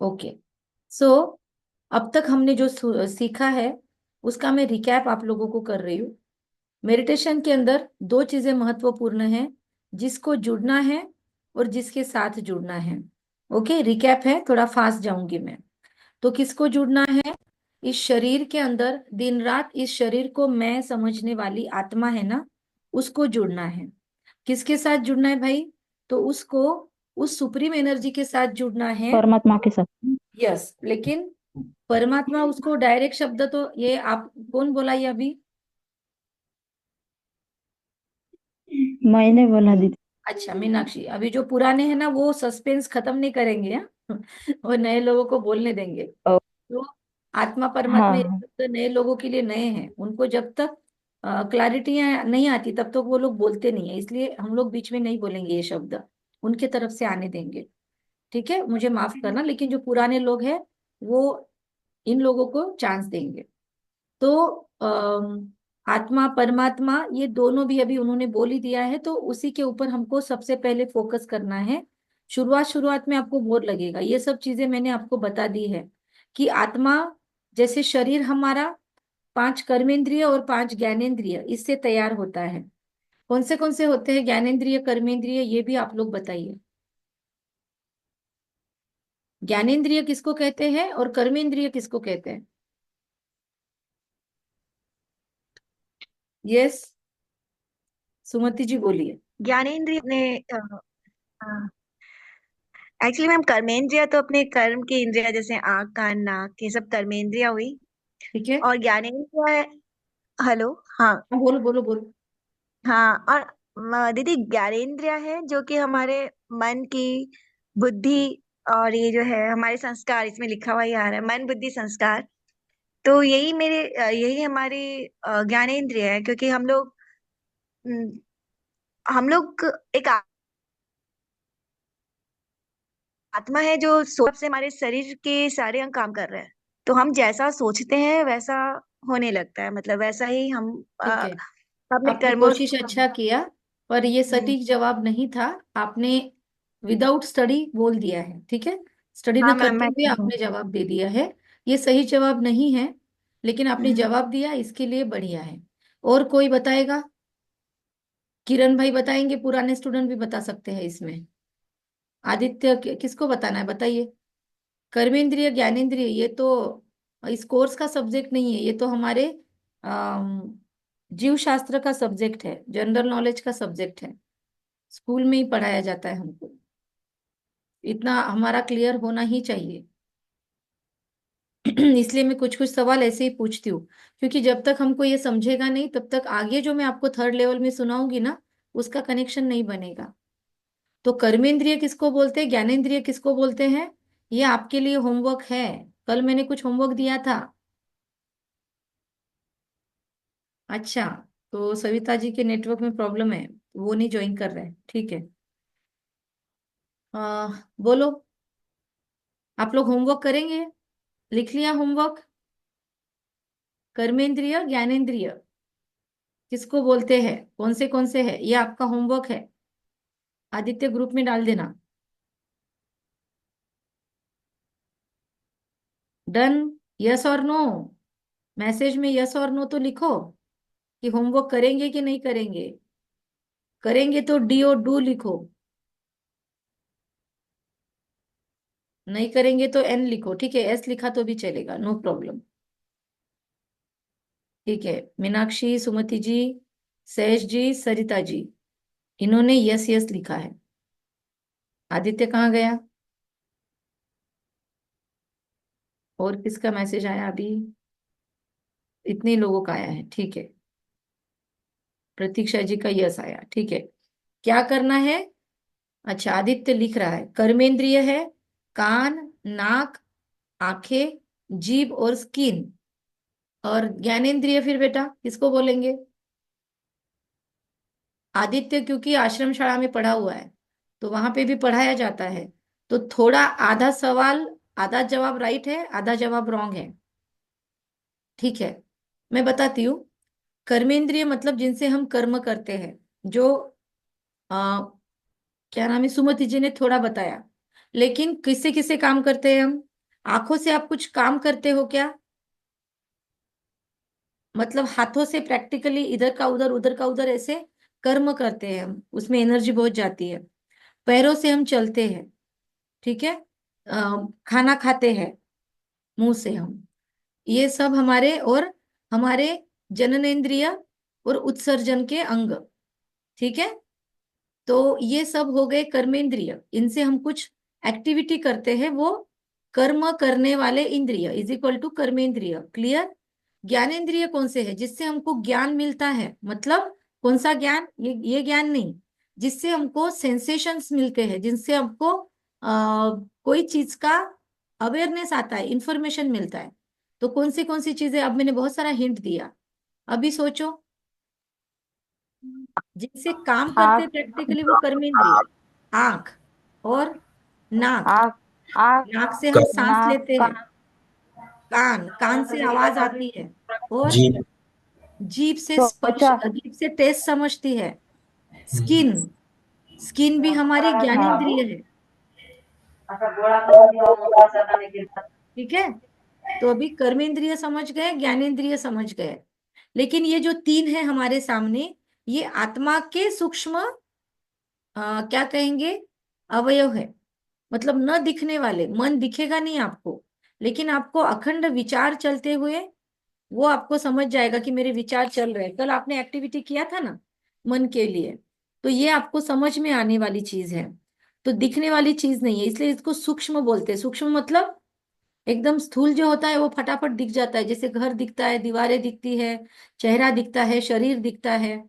Okay. सो अब तक हमने जो सीखा है उसका मैं रिकैप आप लोगों को कर रही हूँ। मेडिटेशन के अंदर दो चीजें महत्वपूर्ण हैं, जिसको जुड़ना है और जिसके साथ जुड़ना है। ओके, रिकैप है, थोड़ा फास्ट जाऊंगी मैं। तो किसको जुड़ना है? इस शरीर के अंदर दिन रात इस शरीर को मैं समझने वाली आत्मा है ना, उसको जुड़ना है। किसके साथ जुड़ना है भाई? तो उसको उस सुप्रीम एनर्जी के साथ जुड़ना है। परमात्मा के साथ। यस, लेकिन परमात्मा उसको डायरेक्ट शब्द तो ये आप कौन बोला ये अभी? मैंने बोला दीदी। अच्छा मीनाक्षी, अभी जो पुराने हैं ना वो सस्पेंस खत्म नहीं करेंगे हाँ? और नए लोगों को बोलने देंगे। ओ, तो आत्मा परमात्मा हाँ ये हाँ। शब्द नए लोगों के लिए नए हैं, उनको जब तक क्लैरिटी नहीं आती तब तक वो लोग बोलते नहीं है, इसलिए हम लोग बीच में नहीं बोलेंगे ये शब्द, उनके तरफ से आने देंगे। ठीक है, मुझे माफ करना, लेकिन जो पुराने लोग हैं वो इन लोगों को चांस देंगे। तो आत्मा परमात्मा ये दोनों भी अभी उन्होंने बोल ही दिया है, तो उसी के ऊपर हमको सबसे पहले फोकस करना है। शुरुआत शुरुआत में आपको बोर लगेगा, ये सब चीजें मैंने आपको बता दी है कि आत्मा जैसे शरीर हमारा पांच कर्मेंद्रिय और पांच ज्ञानेंद्रिय इससे तैयार होता है। कौन से होते हैं ज्ञानेंद्रिय कर्मेंद्रिय, ये भी आप लोग बताइए। ज्ञानेंद्रिय किसको कहते हैं और कर्मेंद्रिय किसको कहते हैं? यस, सुमति जी बोलिए। ज्ञानेंद्रिय ने एक्चुअली मैम कर्मेंद्रिय तो अपने कर्म की इंद्रिया, जैसे आँख कान नाक ये सब कर्मेंद्रिया हुई। ठीक है, और ज्ञानेंद्रिय, हेलो, हाँ। हाँ, बोलो बोलो बोलो। हाँ, और दीदी ज्ञानेंद्रिय है जो कि हमारे मन की, बुद्धि, और ये जो है हमारे संस्कार, इसमें लिखा हुआ ही आ रहा है मन बुद्धि संस्कार। तो यही हमारी ज्ञानेंद्रिय है, क्योंकि हम्म, हम लोग एक आत्मा है जो सोच से हमारे शरीर के सारे अंग काम कर रहे हैं। तो हम जैसा सोचते हैं वैसा होने लगता है, मतलब वैसा ही हम ठीक है, अपने आपने कर्मों कोशिश अच्छा किया, पर ये हम्म, सटीक जवाब नहीं था। आपने विदाउट स्टडी बोल दिया है, ठीक है, स्टडी न हाँ मैम, करते मैं हुए आपने जवाब दे दिया है। ये सही जवाब नहीं है, लेकिन आपने हम्म, जवाब दिया, इसके लिए बढ़िया है। और कोई बताएगा? किरण भाई बताएंगे, पुराने स्टूडेंट भी बता सकते हैं इसमें। आदित्य किसको बताना है बताइए। कर्मेंद्रिय ज्ञानेंद्रिय ये तो इस कोर्स का सब्जेक्ट नहीं है, ये तो हमारे अम, जीव शास्त्र का सब्जेक्ट है, जनरल नॉलेज का सब्जेक्ट है, स्कूल में ही पढ़ाया जाता है हमको। इतना हमारा क्लियर होना ही चाहिए। इसलिए मैं कुछ कुछ सवाल ऐसे ही पूछती हूँ, क्योंकि जब तक हमको ये समझेगा नहीं तब तक आगे जो मैं आपको थर्ड लेवल में सुनाऊंगी ना, उसका कनेक्शन नहीं बनेगा। तो कर्मेंद्रिय किसको बोलते हैं, ज्ञानेंद्रिय किसको बोलते हैं? ये आपके लिए होमवर्क है, कल मैंने कुछ होमवर्क दिया था। अच्छा, तो सविता जी के नेटवर्क में प्रॉब्लम है, वो नहीं ज्वाइन कर रहे हैं, ठीक है। बोलो, आप लोग होमवर्क करेंगे? लिख लिया होमवर्क? कर्मेंद्रिय ज्ञानेंद्रिय किसको बोलते हैं, कौन से है, ये आपका होमवर्क है। आदित्य ग्रुप में डाल देना। डन? यस और नो? मैसेज में यस और नो तो लिखो कि होमवर्क करेंगे कि नहीं करेंगे। करेंगे तो डी और डू लिखो, नहीं करेंगे तो एन लिखो, ठीक है, एस लिखा तो भी चलेगा, नो प्रॉब्लम। ठीक है, मीनाक्षी, सुमति जी, सहज जी, सरिता जी, इन्होंने यस यस लिखा है। आदित्य कहाँ गया? और किसका मैसेज आया अभी? इतने लोगों का आया है, ठीक है। प्रतीक्षा जी का यस आया, ठीक है। क्या करना है? अच्छा, आदित्य लिख रहा है कर्मेंद्रिय है कान, नाक, आंखें, जीभ और स्किन। और ज्ञानेंद्रिय फिर बेटा किसको बोलेंगे? आदित्य क्योंकि आश्रम शाला में पढ़ा हुआ है, तो वहां पे भी पढ़ाया जाता है, तो थोड़ा आधा सवाल, आधा जवाब राइट है, आधा जवाब रॉन्ग है। ठीक है, मैं बताती हूँ। कर्मेंद्रिय मतलब जिनसे हम कर्म करते हैं, जो आ, क्या नाम है, सुमति जी ने थोड़ा बताया, लेकिन किससे किससे काम करते हैं हम? आंखों से आप कुछ काम करते हो क्या? मतलब हाथों से प्रैक्टिकली इधर का उधर उधर का उधर ऐसे कर्म करते हैं हम, उसमें एनर्जी बहुत जाती है। पैरों से हम चलते हैं, ठीक है। खाना खाते हैं मुंह से हम। ये सब हमारे, और हमारे जननेंद्रिय और उत्सर्जन के अंग, ठीक है। तो ये सब हो गए कर्मेंद्रिय, इनसे हम कुछ एक्टिविटी करते हैं, वो कर्म करने वाले इंद्रिय इज इक्वल टू कर्मेंद्रिय। क्लियर? ज्ञानेंद्रिय कौन से है? जिससे हमको ज्ञान मिलता है, मतलब कौन सा ज्ञान? ये ज्ञान नहीं, जिससे हमको सेंसेशंस मिलते हैं, जिनसे हमको कोई चीज का अवेयरनेस आता है, इंफॉर्मेशन मिलता है। तो कौन सी चीजें? अब मैंने बहुत सारा हिंट दिया, अभी सोचो। जिनसे काम करते आँख। प्रैक्टिकली वो कर्मेंद्रिय। आंख और नाक। आँख। आँख। नाक से हम सांस नाक लेते का। हैं। कान, कान से आवाज आती है। और जी। जीभ से स्पर्श, त्वचा। जीभ से टेस्ट समझती है। स्किन, स्किन भी हमारी ज्ञानेंद्रिय है, ठीक है। तो अभी कर्मेंद्रिय समझ गए, ज्ञानेंद्रिय समझ गए। लेकिन ये जो तीन है हमारे सामने, ये आत्मा के सूक्ष्म क्या कहेंगे, अवयव है। मतलब न दिखने वाले, मन दिखेगा नहीं आपको, लेकिन आपको अखंड विचार चलते हुए वो आपको समझ जाएगा कि मेरे विचार चल रहे हैं। कल आपने एक्टिविटी किया था ना मन के लिए, तो ये आपको समझ में आने वाली चीज है। तो दिखने वाली चीज नहीं है, इसलिए इसको सूक्ष्म बोलते हैं। सूक्ष्म मतलब एकदम स्थूल जो होता है वो फटाफट दिख जाता है, जैसे घर दिखता है, दीवारें दिखती है, चेहरा दिखता है, शरीर दिखता है,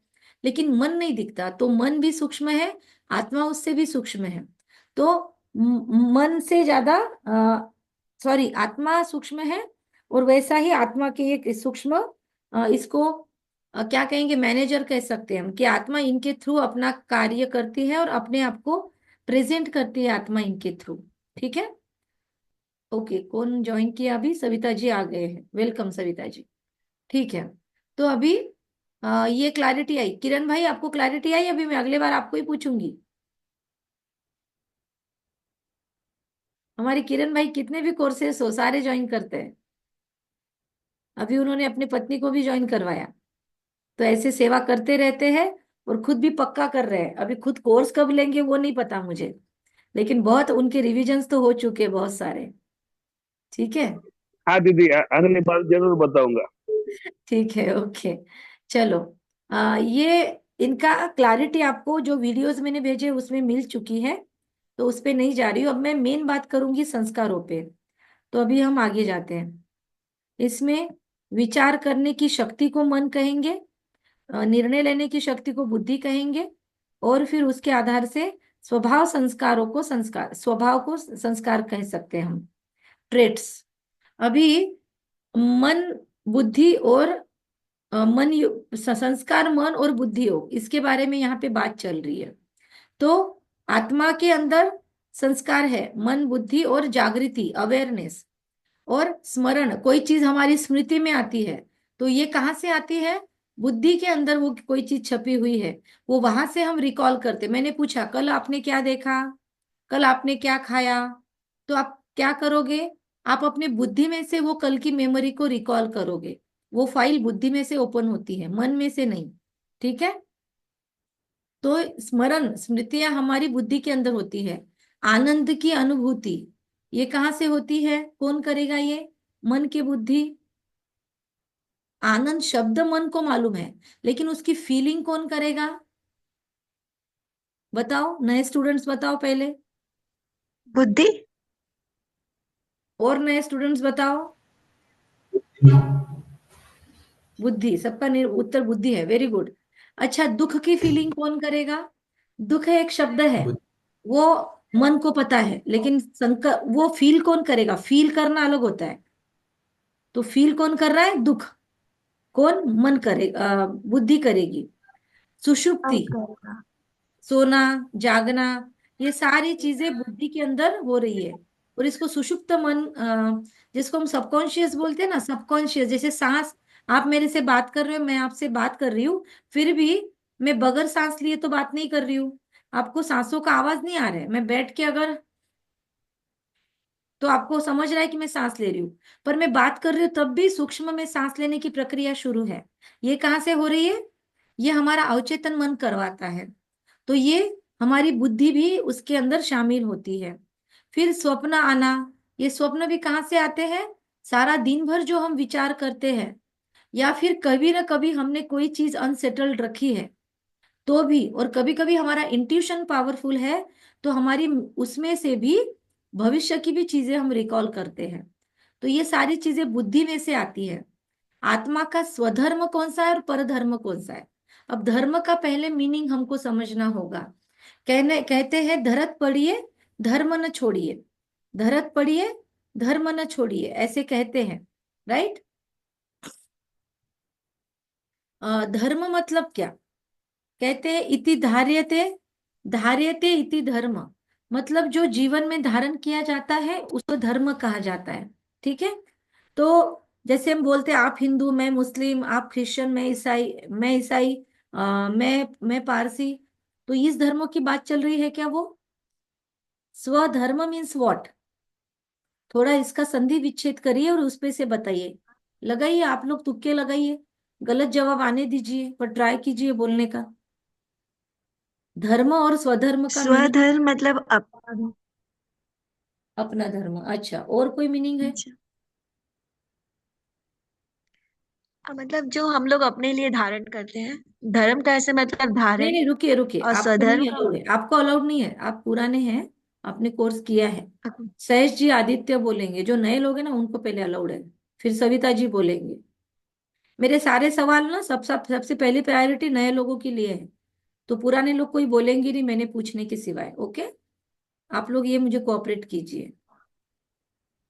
लेकिन मन नहीं दिखता। तो मन भी सूक्ष्म है, आत्मा उससे भी सूक्ष्म है। तो मन से ज्यादा, सॉरी, आत्मा सूक्ष्म है। और वैसा ही आत्मा के एक सूक्ष्म, इसको क्या कहेंगे, मैनेजर कह सकते हैं हम, कि आत्मा इनके थ्रू अपना कार्य करती है और अपने आप को प्रेजेंट करती है आत्मा इनके थ्रू, ठीक है। ओके, कौन ज्वाइन किया अभी? सविता जी आ गए हैं, वेलकम सविता जी। ठीक है। तो अभी ये क्लैरिटी आई। किरण भाई, आपको क्लैरिटी आई? अभी मैं अगले बार आपको ही पूछूंगी। हमारी किरण भाई कितने भी कोर्सेस हो सारे ज्वाइन करते हैं। अभी उन्होंने अपनी पत्नी को भी ज्वाइन करवाया। तो ऐसे सेवा करते रहते हैं और खुद भी पक्का कर रहे हैं। अभी खुद कोर्स कब लेंगे वो नहीं पता मुझे, लेकिन बहुत उनके रिविजन्स तो हो चुके हैं बहुत सारे, ठीक है। हाँ दीदी, अगली बार जरूर बताऊंगा। ठीक है, ओके। चलो, ये इनका क्लैरिटी आपको जो वीडियोस मैंने भेजे उसमें मिल चुकी है, तो उस पे नहीं जा रही हूँ। अब मैं मेन बात करूंगी संस्कारों पे। तो अभी हम आगे जाते हैं। इसमें विचार करने की शक्ति को मन कहेंगे, निर्णय लेने की शक्ति को बुद्धि कहेंगे, और फिर उसके आधार से स्वभाव संस्कारों को, संस्कार स्वभाव को संस्कार कह सकते हैं हम, ट्रेट्स। अभी मन, बुद्धि और संस्कार, मन और बुद्धि योग, इसके बारे में यहाँ पे बात चल रही है। तो आत्मा के अंदर संस्कार है, मन बुद्धि और जागृति, अवेयरनेस और स्मरण। कोई चीज हमारी स्मृति में आती है, तो ये कहाँ से आती है? बुद्धि के अंदर वो कोई चीज छपी हुई है, वो वहां से हम रिकॉल करते। मैंने पूछा कल आपने क्या देखा, कल आपने क्या खाया, तो आप क्या करोगे? आप अपने बुद्धि में से वो कल की मेमोरी को रिकॉल करोगे। वो फाइल बुद्धि में से ओपन होती है, मन में से नहीं, ठीक है। तो स्मरण, स्मृतियां हमारी बुद्धि के अंदर होती है। आनंद की अनुभूति, ये कहाँ से होती है? कौन करेगा ये? मन की बुद्धि। आनंद शब्द मन को मालूम है, लेकिन उसकी फीलिंग कौन करेगा? बताओ, नए स्टूडेंट्स बताओ पहले। बुद्धि। और नए स्टूडेंट्स बताओ। बुद्धि, सबका उत्तर बुद्धि है, वेरी गुड। अच्छा, दुख की फीलिंग कौन करेगा? दुख है एक शब्द है, वो मन को पता है, लेकिन संकर वो फील कौन करेगा? फील करना अलग होता है। तो फील कौन कर रहा है? दुख। कौन? मन करे, बुद्धि करेगी। सुषुप्ति, करेगा। सोना, जागना, ये सारी चीजें बुद्धि के अंदर हो रही है। और इसको सुषुप्त मन, जिसको हम सबकॉन्शियस बोलते हैं ना, सबकॉन्शियस। जैसे सांस, आप मेरे से बात कर रहे हो, मैं आपसे बात कर रही हूँ, फिर भी मैं बगैर सांस लिए तो बात नहीं कर रही हूँ। आपको सांसों का आवाज नहीं आ रहा है। मैं बैठ के अगर तो आपको समझ रहा है कि मैं सांस ले रही हूँ, पर मैं बात कर रही हूँ तब भी सूक्ष्म में सांस लेने की प्रक्रिया शुरू है। ये कहाँ से हो रही है? ये हमारा अवचेतन मन करवाता है। तो ये हमारी बुद्धि भी उसके अंदर शामिल होती है। फिर स्वप्न आना, ये स्वप्न भी कहाँ से आते हैं? सारा दिन भर जो हम विचार करते हैं, या फिर कभी ना कभी हमने कोई चीज अनसेटल्ड रखी है तो भी, और कभी कभी हमारा इंट्यूशन पावरफुल है तो हमारी उसमें से भी भविष्य की भी चीजें हम रिकॉल करते हैं। तो ये सारी चीजें बुद्धि में से आती है। आत्मा का स्वधर्म कौन सा है और परधर्म कौन सा है? अब धर्म का पहले मीनिंग हमको समझना होगा। कहते हैं धरत पढ़िए धर्म न छोड़िए, धरत पढ़िए धर्म न छोड़िए, ऐसे कहते हैं, राइट? धर्म मतलब क्या? कहते हैं इति धार्यते, धार्यते इति धर्म, मतलब जो जीवन में धारण किया जाता है उसको धर्म कहा जाता है। ठीक है? तो जैसे हम बोलते हैं आप हिंदू मैं मुस्लिम, आप क्रिश्चियन मैं ईसाई, मैं पारसी, तो इस धर्मों की बात चल रही है क्या? वो स्वधर्म मीन्स व्हाट? थोड़ा इसका संधि विच्छेद करिए और उस पे से बताइए। लगाइए, आप लोग तुक्के लगाइए, गलत जवाब आने दीजिए, पर ट्राई कीजिए बोलने का। धर्म और स्वधर्म का मीनिंग? स्वधर्म मतलब अपना धर्म। अपना धर्म, अच्छा। और कोई मीनिंग है? अच्छा। मतलब जो हम लोग अपने लिए धारण करते हैं, धर्म का ऐसे मतलब नहीं धारण। नहीं, रुकिए रुकिए, और आपको स्वधर्म नहीं का अलाउड है, आपको अलाउड नहीं है, आप पुराने हैं, आपने कोर्स किया है। मतलब। सहेश जी आदित्य बोलेंगे, जो नए लोग हैं ना उनको पहले अलाउड है, फिर सविता जी बोलेंगे। मेरे सारे सवाल ना सबसे पहली प्रायोरिटी नए लोगों के लिए है, तो पुराने लोग कोई बोलेंगे नहीं मैंने पूछने के सिवाय। ओके? आप लोग ये मुझे कोऑपरेट कीजिए।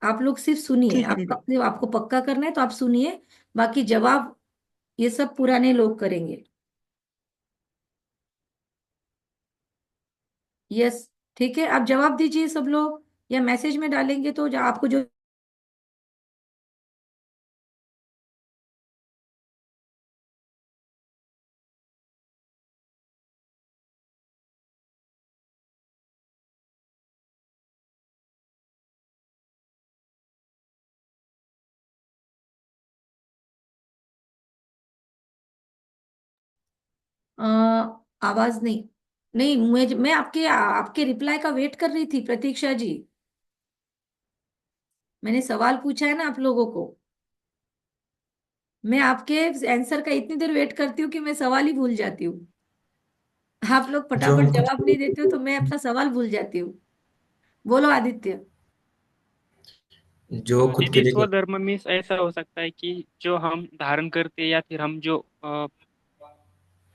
आप लोग सिर्फ सुनिए, ठीक है आपको दीदी। आपको पक्का करना है तो आप सुनिए, बाकी जवाब ये सब पुराने लोग करेंगे। यस, ठीक है, आप जवाब दीजिए सब लोग, या मैसेज में डालेंगे तो आपको जो अ, आवाज नहीं, नहीं मैं आपके आपके रिप्लाई का वेट कर रही थी प्रतीक्षा जी। मैंने सवाल पूछा है ना आप लोगों को, मैं आपके आंसर का इतनी देर वेट करती हूँ कि मैं सवाल ही भूल जाती हूँ। आप लोग जो फटाफट हम खुद जवाब के नहीं लिए देते हो तो मैं अपना सवाल भूल जाती हूँ। बोलो आदित्य। जो खुद के दीदी लिए स्वधर्म मीन्स ऐसा हो सकता है कि जो हम धारण करते या फिर हम जो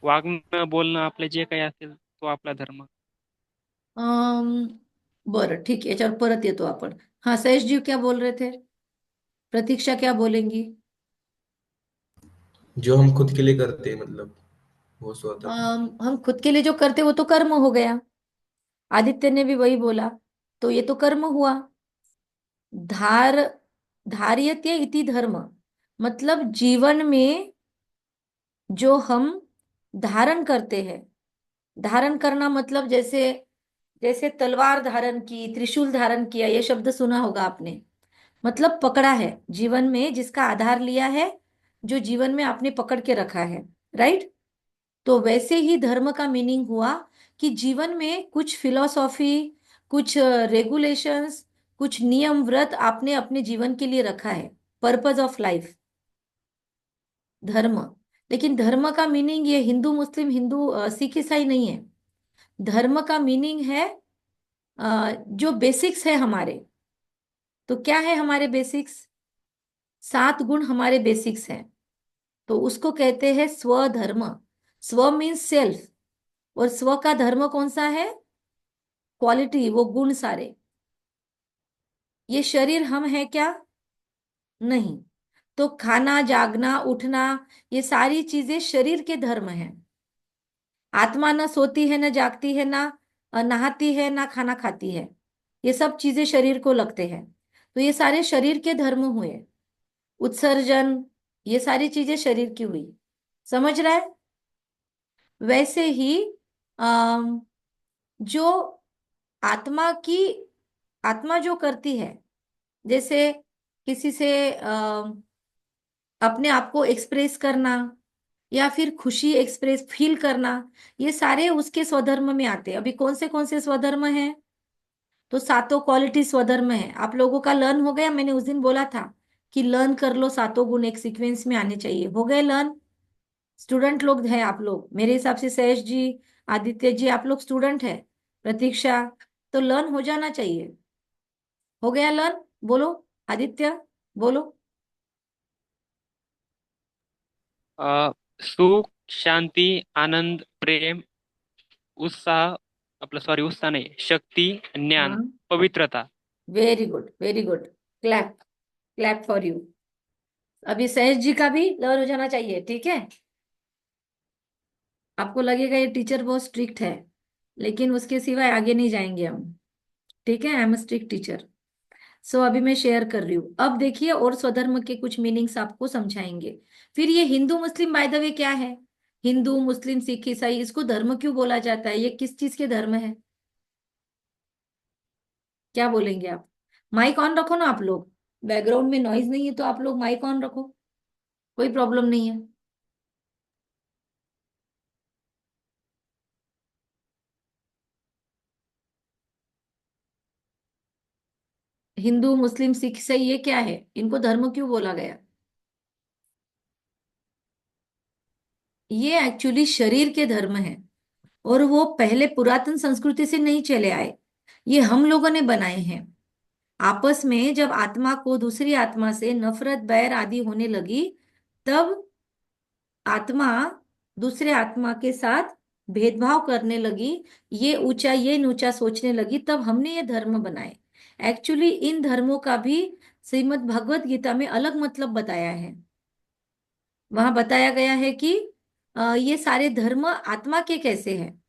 वागणं बोलणं आपलं जे काही असेल तो आपला धर्म. अम, बरं ठीक आहे, याच्यावर परत येतो आपण। हाँ सहेश जी क्या बोल रहे थे? प्रतीक्षा क्या बोलेंगी? जो हम खुद के लिए करते हैं मतलब वो स्वतः। हम खुद के लिए जो करते वो तो कर्म हो गया, आदित्य ने भी वही बोला, तो ये तो कर्म हुआ। धार धार्यते इति धर्म, मतलब जीवन में जो हम धारण करते हैं, धारण करना मतलब जैसे जैसे तलवार धारण की, त्रिशूल धारण किया, ये शब्द सुना होगा आपने, मतलब पकड़ा है जीवन में, जिसका आधार लिया है, जो जीवन में आपने पकड़ के रखा है, राइट? तो वैसे ही धर्म का मीनिंग हुआ कि जीवन में कुछ फिलॉसॉफी, कुछ रेगुलेशंस, कुछ नियम व्रत आपने अपने जीवन के लिए रखा है, पर्पज ऑफ लाइफ, धर्म। लेकिन धर्म का मीनिंग ये हिंदू मुस्लिम हिंदू सिख ईसाई नहीं है। धर्म का मीनिंग है जो बेसिक्स है हमारे। तो क्या है हमारे बेसिक्स? 7 गुण हमारे बेसिक्स हैं, तो उसको कहते हैं स्वधर्म। स्व मीन्स सेल्फ, और स्व का धर्म कौन सा है? क्वालिटी, वो गुण सारे। ये शरीर हम है क्या? नहीं। तो खाना जागना उठना, ये सारी चीजें शरीर के धर्म हैं। आत्मा न सोती है न जागती है, ना नहाती है ना खाना खाती है, ये सब चीजें शरीर को लगते हैं, तो ये सारे शरीर के धर्म हुए। उत्सर्जन, ये सारी चीजें शरीर की हुई। समझ रहा है? वैसे ही जो आत्मा की, आत्मा जो करती है, जैसे किसी से अपने आप को एक्सप्रेस करना, या फिर खुशी एक्सप्रेस फील करना, ये सारे उसके स्वधर्म में आते हैं। अभी कौन से स्वधर्म हैं? तो सातों क्वालिटी स्वधर्म है। आप लोगों का लर्न हो गया? मैंने उस दिन बोला था कि लर्न कर लो, सातों गुण एक सीक्वेंस में आने चाहिए। हो गए लर्न? स्टूडेंट लोग हैं आप लोग मेरे हिसाब से। सहेश जी, आदित्य जी, आप लोग स्टूडेंट है। प्रतीक्षा, तो लर्न हो जाना चाहिए। हो गया लर्न? बोलो आदित्य, बोलो। सुख, शांती, आनंद, प्रेम, उत्साह, आपलं सॉरी उत्साह नाही, शक्ती, ज्ञान, हाँ, पवित्रता. Very good, very good. Clap, clap for you. अभी सहेश जी का भी लर्न हो जाना चाहिए, ठीक है? आपको लगेगा ये टीचर बहुत स्ट्रिक्ट है, लेकिन उसके सिवाय आगे नहीं जाएंगे हम। ठीक है, आई एम स्ट्रिक्ट टीचर। सो अभी मैं शेयर कर रही हूँ। अब देखिए और स्वधर्म के कुछ मीनिंग्स आपको समझाएंगे। फिर ये हिंदू मुस्लिम बाय द वे क्या है? हिंदू मुस्लिम सिख ईसाई, इसको धर्म क्यों बोला जाता है? ये किस चीज के धर्म है? क्या बोलेंगे आप? माइक ऑन रखो ना आप लोग। बैकग्राउंड में नॉइज नहीं है तो आप लोग माइक ऑन रखो, कोई प्रॉब्लम नहीं है। हिंदू मुस्लिम सिख ईसाई ये क्या है? इनको धर्म क्यों बोला गया? ये एक्चुअली शरीर के धर्म है, और वो पहले पुरातन संस्कृति से नहीं चले आए, ये हम लोगों ने बनाए हैं। आपस में जब आत्मा को दूसरी आत्मा से नफरत बैर आदि होने लगी, तब आत्मा दूसरे आत्मा के साथ भेदभाव करने लगी, ये ऊंचा ये नीचा सोचने लगी, तब हमने ये धर्म बनाए। एक्चुअली इन धर्मों का भी श्रीमद् भगवत गीता में अलग मतलब बताया है। वहां बताया गया है कि ये सारे धर्म आत्मा के कैसे हैं।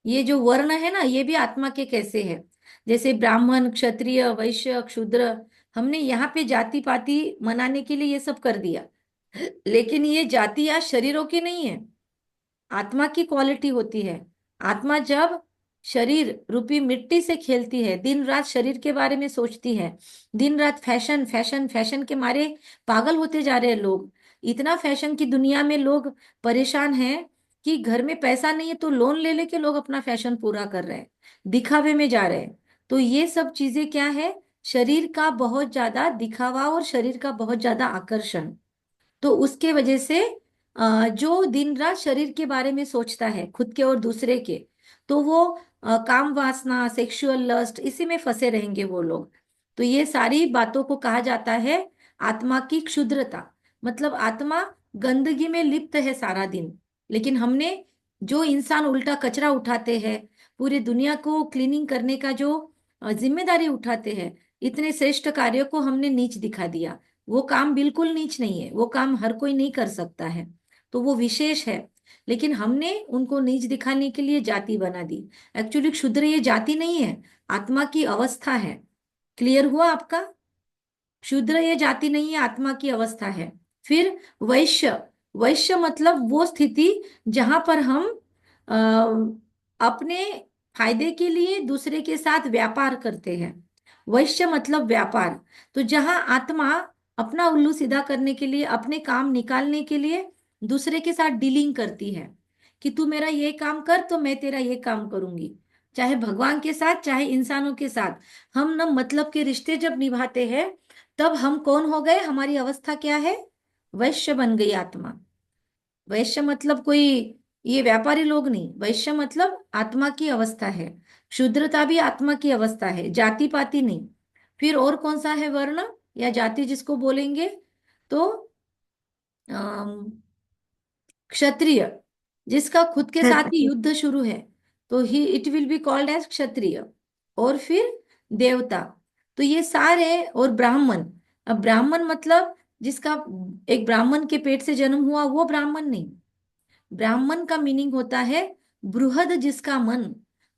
ये जो वर्ण है ना, ये भी आत्मा के कैसे है। जैसे ब्राह्मण, क्षत्रिय, वैश्य, शूद्र, हमने यहाँ पे जाति पाति मनाने के लिए ये सब कर दिया, लेकिन ये जाति या शरीरों की नहीं है, आत्मा की क्वालिटी होती है। आत्मा जब शरीर रूपी मिट्टी से खेलती है, दिन रात शरीर के बारे में सोचती है, दिन रात फैशन फैशन फैशन के मारे पागल होते जा रहे हैं लोग। इतना फैशन की दुनिया में लोग परेशान हैं कि घर में पैसा नहीं है तो लोन ले लेके लोग अपना फैशन पूरा कर रहे हैं, दिखावे में जा रहे हैं। तो ये सब चीजें क्या है? शरीर का बहुत ज्यादा दिखावा और शरीर का बहुत ज्यादा आकर्षण। तो उसके वजह से जो दिन रात शरीर के बारे में सोचता है, खुद के और दूसरे के, तो वो काम वासना, सेक्सुअल लस्ट, इसी में फंसे रहेंगे वो लोग। तो ये सारी बातों को कहा जाता है आत्मा की क्षुद्रता। मतलब आत्मा गंदगी में लिप्त है सारा दिन, लेकिन हमने, जो इंसान उल्टा कचरा उठाते हैं, पूरी दुनिया को क्लीनिंग करने का जो जिम्मेदारी उठाते हैं, इतने श्रेष्ठ कार्यों को हमने नीच दिखा दिया। वो काम बिल्कुल नीच नहीं है, वो काम हर कोई नहीं कर सकता है, तो वो विशेष है। लेकिन हमने उनको नीच दिखाने के लिए जाति बना दी। एक्चुअली क्षुद्र ये जाति नहीं है, आत्मा की अवस्था है। क्लियर हुआ आपका? क्षुद्र ये जाति नहीं है, आत्मा की अवस्था है। फिर वैश्य, वैश्य मतलब वो स्थिति जहां पर हम अपने फायदे के लिए दूसरे के साथ व्यापार करते हैं। वैश्य मतलब व्यापार। तो जहां आत्मा अपना उल्लू सीधा करने के लिए, अपने काम निकालने के लिए दूसरे के साथ डीलिंग करती है कि तू मेरा ये काम कर तो मैं तेरा ये काम करूंगी, चाहे भगवान के साथ चाहे इंसानों के साथ। हम न मतलब के रिश्ते जब निभाते हैं, तब हम कौन हो गए? हमारी अवस्था क्या है? वैश्य बन गई आत्मा। वैश्य मतलब कोई ये व्यापारी लोग नहीं, वैश्य मतलब आत्मा की अवस्था है। क्षुद्रता भी आत्मा की अवस्था है, जाति पाति नहीं। फिर और कौन सा है वर्ण या जाति जिसको बोलेंगे? तो अम, क्षत्रिय, जिसका खुद के साथ ही युद्ध शुरू है, तो ही it will be called as Kshatriya. और फिर देवता, तो ये सारे, और ब्राह्मण। अब ब्राह्मण मतलब जिसका एक ब्राह्मण के पेट से जन्म हुआ, वो ब्राह्मण नहीं। ब्राह्मण का मीनिंग होता है बृहद, जिसका मन,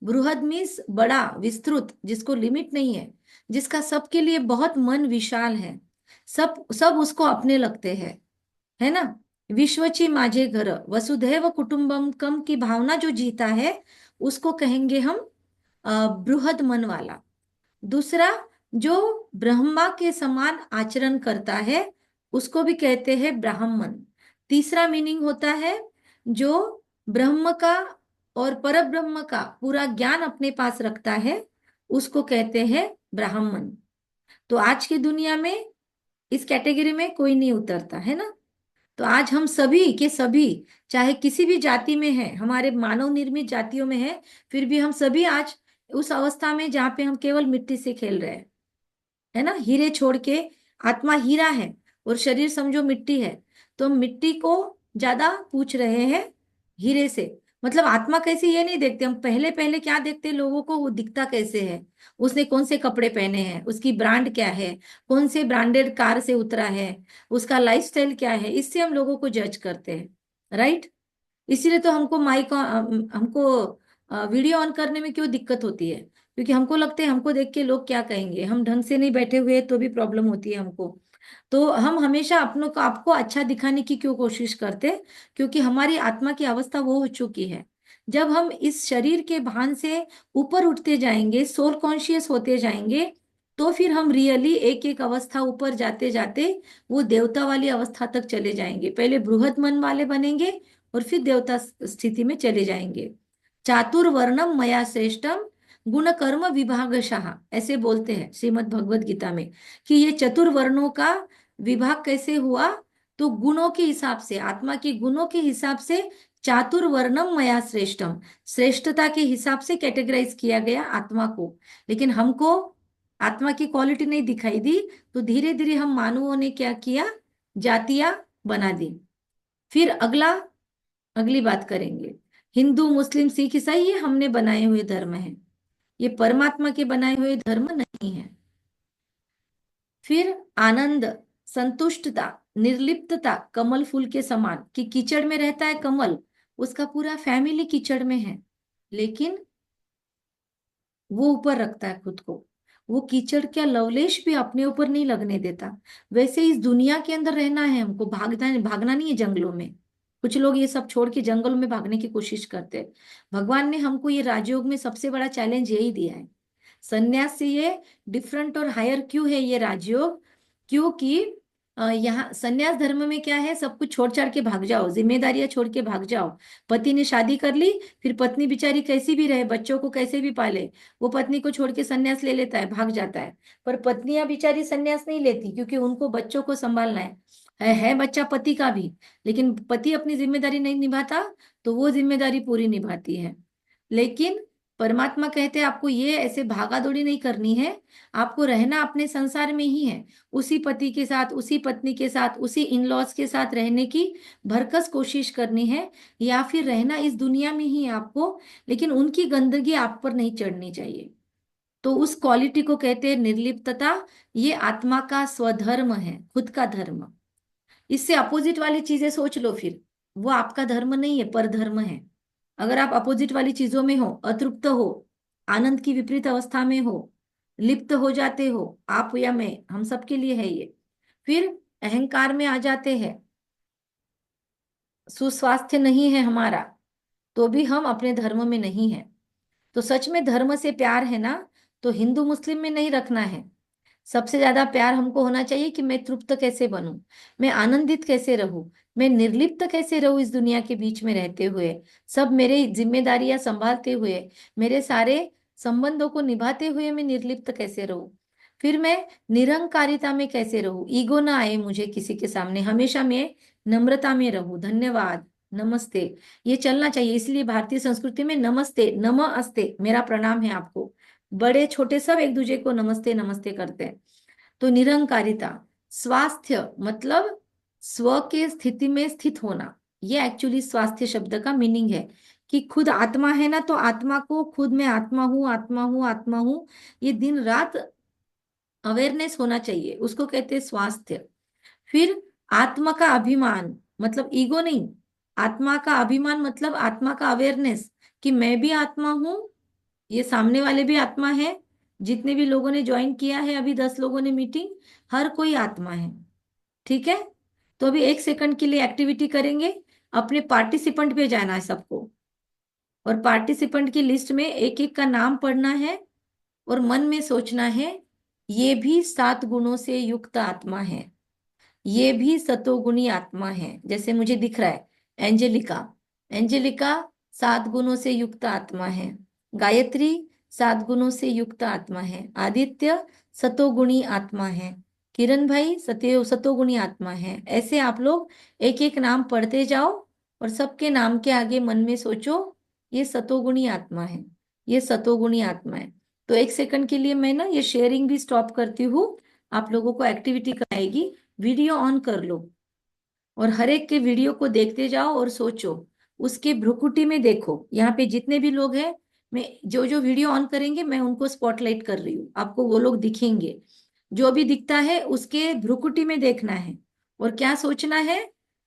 बृहद मीन्स बड़ा, विस्तृत, जिसको लिमिट नहीं है, जिसका सबके लिए बहुत मन विशाल है, सब सब उसको अपने लगते हैं, है ना? विश्वची माझे घर, वसुधैव कुटुंबकम की भावना जो जीता है, उसको कहेंगे हम बृहद मन वाला। दूसरा जो ब्रह्मा के समान आचरण करता है उसको भी कहते हैं ब्राह्मण। तीसरा मीनिंग होता है जो ब्रह्म का और परब्रह्म का पूरा ज्ञान अपने पास रखता है उसको कहते हैं ब्राह्मण। तो आज की दुनिया में इस कैटेगरी में कोई नहीं उतरता है ना। तो आज हम सभी के सभी चाहे किसी भी जाति में है, हमारे मानव निर्मित जातियों में है, फिर भी हम सभी आज उस अवस्था में जहाँ पे हम केवल मिट्टी से खेल रहे हैं, है ना। हीरे छोड़ के आत्मा हीरा है और शरीर समझो मिट्टी है, तो हम मिट्टी को ज्यादा पूछ रहे हैं हीरे से। मतलब आत्मा कैसी ये नहीं देखते हम, पहले पहले क्या देखते हैं लोगों को, वो दिखता कैसे है, उसने कौन से कपड़े पहने हैं, उसकी ब्रांड क्या है, कौन से ब्रांडेड कार से उतरा है, उसका लाइफस्टाइल क्या है, इससे हम लोगों को जज करते हैं, राइट। इसीलिए तो हमको माइक हमको वीडियो ऑन करने में क्यों दिक्कत होती है, क्योंकि हमको लगता है हमको देख के लोग क्या कहेंगे, हम ढंग से नहीं बैठे हुए तो भी प्रॉब्लम होती है हमको। तो हम हमेशा अपनों को आपको अच्छा दिखाने की क्यों कोशिश करते, क्योंकि हमारी आत्मा की अवस्था वो हो चुकी है। जब हम इस शरीर के भान से ऊपर उठते जाएंगे, सोल कॉन्शियस होते जाएंगे, तो फिर हम रियली एक एक अवस्था ऊपर जाते जाते वो देवता वाली अवस्था तक चले जाएंगे। पहले बृहत मन वाले बनेंगे और फिर देवता स्थिति में चले जाएंगे। चातुर्वर्णम मया श्रेष्ठम गुण कर्म विभागशः, ऐसे बोलते हैं श्रीमद् भगवत गीता में कि ये चतुर्वर्णों का विभाग कैसे हुआ, तो गुणों के हिसाब से, आत्मा के गुणों के हिसाब से चातुर्वर्णम मया श्रेष्ठम, श्रेष्ठता के हिसाब से कैटेगराइज किया गया आत्मा को। लेकिन हमको आत्मा की क्वालिटी नहीं दिखाई दी, तो धीरे धीरे हम मानवों ने क्या किया, जातियां बना दी। फिर अगली बात करेंगे, हिंदू मुस्लिम सिख ईसाई ये हमने बनाए हुए धर्म है, ये परमात्मा के बनाए हुए धर्म नहीं है। फिर आनंद, संतुष्टता, निर्लिप्तता, कमल फूल के समान, कि कीचड़ में रहता है कमल, उसका पूरा फैमिली कीचड़ में है, लेकिन वो ऊपर रखता है खुद को, वो कीचड़ क्या लवलेश भी अपने ऊपर नहीं लगने देता। वैसे इस दुनिया के अंदर रहना है हमको, भागना नहीं है जंगलों में। कुछ लोग ये सब छोड़ के जंगलों में भागने की कोशिश करते हैं। भगवान ने हमको ये राजयोग में सबसे बड़ा चैलेंज यही दिया है। संन्यास से ये डिफरेंट और हायर क्यों है ये राजयोग, क्योंकि यहाँ संन्यास धर्म में क्या है, सब कुछ छोड़ छाड़ के भाग जाओ, जिम्मेदारियां छोड़ के भाग जाओ। पति ने शादी कर ली, फिर पत्नी बेचारी कैसी भी रहे, बच्चों को कैसे भी पाले, वो पत्नी को छोड़ के संन्यास ले लेता है, भाग जाता है। पर पत्नियां बेचारी संन्यास नहीं लेती, क्योंकि उनको बच्चों को संभालना है बच्चा पति का भी, लेकिन पति अपनी जिम्मेदारी नहीं निभाता तो वो जिम्मेदारी पूरी निभाती है। लेकिन परमात्मा कहते हैं आपको ये ऐसे भागा दौड़ी नहीं करनी है, आपको रहना अपने संसार में ही है, उसी पति के साथ, उसी पत्नी के साथ, उसी इन लॉज के साथ रहने की भरकस कोशिश करनी है, या फिर रहना इस दुनिया में ही आपको, लेकिन उनकी गंदगी आप पर नहीं चढ़नी चाहिए। तो उस क्वालिटी को कहते हैं निर्लिप्तता। ये आत्मा का स्वधर्म है, खुद का धर्म। इससे अपोजिट वाली चीजें सोच लो, फिर वो आपका धर्म नहीं है, पर धर्म है। अगर आप अपोजिट वाली चीजों में हो, अतृप्त हो, आनंद की विपरीत अवस्था में हो, लिप्त हो जाते हो, आप या मैं, हम सबके लिए है ये। फिर अहंकार में आ जाते हैं, सुस्वास्थ्य नहीं है हमारा, तो भी हम अपने धर्म में नहीं है। तो सच में धर्म से प्यार है ना, तो हिंदू मुस्लिम में नहीं रखना है। सबसे ज्यादा प्यार हमको होना चाहिए कि मैं तृप्त कैसे बनूं, मैं आनंदित कैसे रहूं, मैं निर्लिप्त कैसे रहूं इस दुनिया के बीच में रहते हुए, सब मेरे जिम्मेदारियां संभालते हुए, मेरे सारे संबंधों को निभाते हुए मैं निर्लिप्त कैसे रहूं। फिर मैं निरंकारिता में कैसे रहूं, ईगो ना आए मुझे किसी के सामने, हमेशा मैं नम्रता में रहूं, धन्यवाद, नमस्ते, ये चलना चाहिए। इसलिए भारतीय संस्कृति में नमस्ते, नमः अस्ते, मेरा प्रणाम है आपको, बड़े छोटे सब एक दूसरे को नमस्ते नमस्ते करते हैं। तो निरंकारिता, स्वास्थ्य मतलब स्व के स्थिति में स्थित होना, ये एक्चुअली स्वास्थ्य शब्द का मीनिंग है, कि खुद आत्मा है ना, तो आत्मा को खुद में आत्मा हूं, आत्मा हूं, आत्मा हूं, ये दिन रात अवेयरनेस होना चाहिए, उसको कहते हैं स्वास्थ्य। फिर आत्मा का अभिमान, मतलब ईगो नहीं, आत्मा का अभिमान मतलब आत्मा का अवेयरनेस, कि मैं भी आत्मा हूं, ये सामने वाले भी आत्मा है, जितने भी लोगों ने ज्वाइन किया है अभी 10 लोगों ने मीटिंग, हर कोई आत्मा है, ठीक है। तो अभी 1 सेकंड के लिए एक्टिविटी करेंगे, अपने पार्टिसिपेंट पे जाना है सबको, और पार्टिसिपेंट की लिस्ट में एक एक का नाम पढ़ना है और मन में सोचना है ये भी 7 गुणों से युक्त आत्मा है, ये भी सतोगुणी आत्मा है। जैसे मुझे दिख रहा है एंजेलिका, एंजेलिका 7 गुणों से युक्त आत्मा है। गायत्री 7 गुणों से युक्त आत्मा है। आदित्य सतोगुणी आत्मा है। किरण भाई सतोगुणी आत्मा है। ऐसे आप लोग एक एक नाम पढ़ते जाओ और सबके नाम के आगे मन में सोचो ये सतोगुणी आत्मा है, ये सतोगुणी आत्मा है। तो एक सेकंड के लिए मैं ना ये शेयरिंग भी स्टॉप करती हूँ, आप लोगों को एक्टिविटी कराएगी। वीडियो ऑन कर लो और हर एक के वीडियो को देखते जाओ और सोचो, उसके भ्रुकुटी में देखो। यहाँ पे जितने भी लोग हैं, मैं जो जो वीडियो ऑन करेंगे मैं उनको स्पॉटलाइट कर रही हूँ, आपको वो लोग दिखेंगे। जो भी दिखता है उसके भ्रुकुटी में देखना है और क्या सोचना है,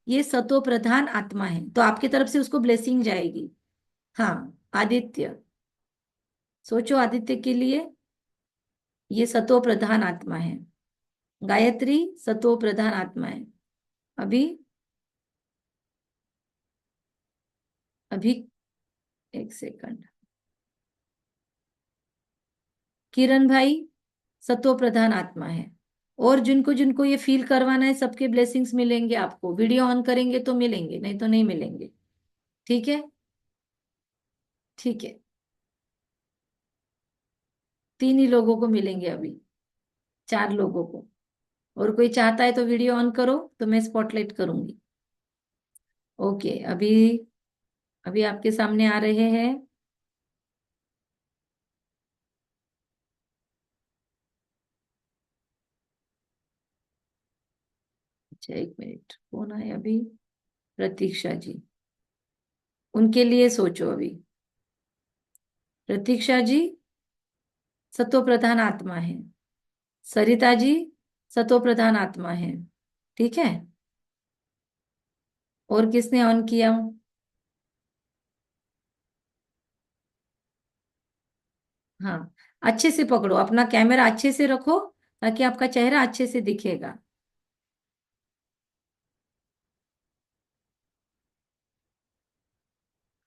ये सतो प्रधान आत्मा है। तो आपकी तरफ से उसको ब्लेसिंग जाएगी। हाँ, आदित्य सोचो, आदित्य के लिए ये सतो प्रधान आत्मा है। गायत्री सतो प्रधान आत्मा है। अभी अभी एक सेकंड, किरण भाई सतो प्रधान आत्मा है। और जिनको जिनको ये फील करवाना है सबके ब्लेसिंग्स मिलेंगे आपको। वीडियो ऑन करेंगे तो मिलेंगे, नहीं तो नहीं मिलेंगे। ठीक है, ठीक है। 3 ही लोगों को मिलेंगे अभी, 4 लोगों को। और कोई चाहता है तो वीडियो ऑन करो तो मैं स्पॉटलाइट करूंगी। ओके, अभी अभी आपके सामने आ रहे हैं। अच्छा, 1 मिनट, कौन है अभी? प्रतीक्षा जी, उनके लिए सोचो अभी। प्रतीक्षा जी सतो प्रधान आत्मा है। सरिता जी सतो प्रधान आत्मा है। ठीक है, और किसने ऑन किया? हाँ, अच्छे से पकड़ो, अपना कैमरा अच्छे से रखो ताकि आपका चेहरा अच्छे से दिखेगा।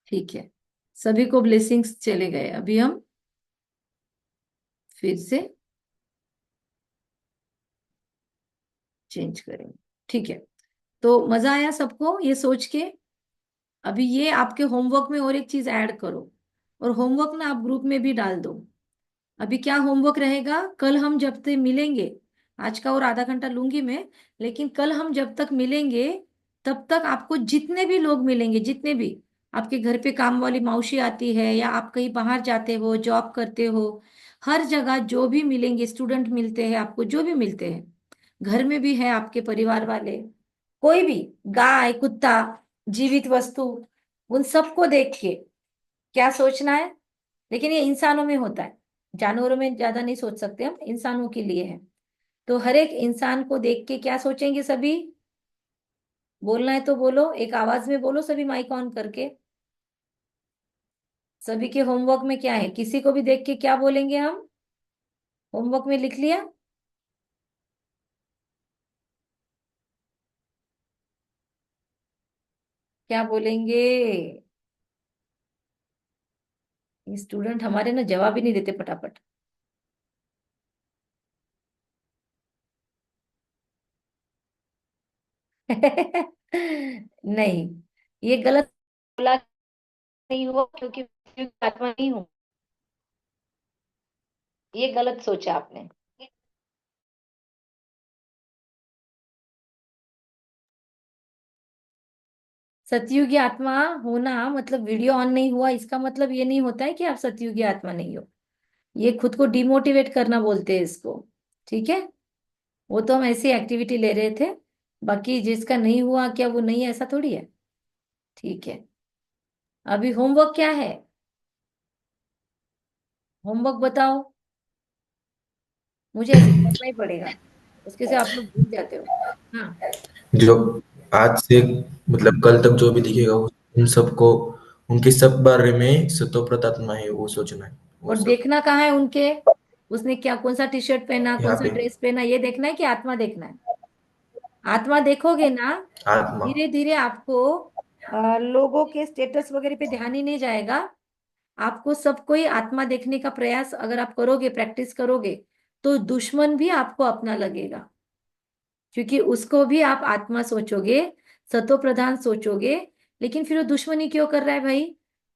ठीक है, सभी को ब्लेसिंग्स चले गए। अभी हम फिर से चेंज करेंगे। ठीक है, तो मजा आया सबको ये सोच के? अभी ये आपके होमवर्क में और एक चीज ऐड करो, और होमवर्क ना आप ग्रुप में भी डाल दो। अभी क्या होमवर्क रहेगा, कल हम जब तक मिलेंगे, आज का और आधा घंटा लूंगी मैं, लेकिन कल हम जब तक मिलेंगे तब तक आपको जितने भी लोग मिलेंगे, जितने भी आपके घर पे काम वाली मौसी आती है या आप कहीं बाहर जाते हो, जॉब करते हो, हर जगह जो भी मिलेंगे, स्टूडेंट मिलते हैं आपको, जो भी मिलते हैं, घर में भी है आपके परिवार वाले, कोई भी, गाय कुत्ता जीवित वस्तु, उन सबको देख के क्या सोचना है। लेकिन ये इंसानों में होता है, जानवरों में ज्यादा नहीं सोच सकते हम, इंसानों के लिए है। तो हर एक इंसान को देख के क्या सोचेंगे सभी? बोलना है तो बोलो, एक आवाज में बोलो सभी, माइक ऑन करके। सभी के होमवर्क में क्या है, किसी को भी देख के क्या बोलेंगे हम? होमवर्क में लिख लिया? क्या बोलेंगे? ये स्टूडेंट हमारे ना जवाब ही नहीं देते फटाफट। नहीं, ये गलत बोला, नहीं हुआ क्योंकि मैं आत्मा नहीं हूँ, ये गलत सोचा आपने। सतयुगी आत्मा होना मतलब वीडियो ऑन नहीं हुआ इसका मतलब ये नहीं होता है कि आप सतयुगी आत्मा नहीं हो। ये खुद को डिमोटिवेट करना बोलते हैं इसको। ठीक है, वो तो हम ऐसी एक्टिविटी ले रहे थे, बाकी जिसका नहीं हुआ क्या वो नहीं है, ऐसा थोड़ी है। ठीक है, अभी होमवर्क क्या है? होमवर्क बताओ, मुझे ऐसे करना ही पड़ेगा, उसके से आप लोग भूल जाते हो। हाँ, जो आज से मतलब कल तक जो भी दिखेगा उन सबको, उनके सब बारे में सतोप्रतात्मा है वो सोचना है, वो और सब देखना कहाँ है उनके, उसने क्या, कौन सा टी शर्ट पहना, कौन यहाँ सा पे। ड्रेस पहना, ये देखना है कि आत्मा देखना है? आत्मा देखोगे ना, आत्मा। धीरे धीरे आपको लोगों के स्टेटस वगैरह पे ध्यान ही नहीं जाएगा। आपको सबको ही आत्मा देखने का प्रयास अगर आप करोगे, प्रैक्टिस करोगे, तो दुश्मन भी आपको अपना लगेगा, क्योंकि उसको भी आप आत्मा सोचोगे, सतो प्रधान सोचोगे। लेकिन फिर वो दुश्मनी क्यों कर रहा है भाई?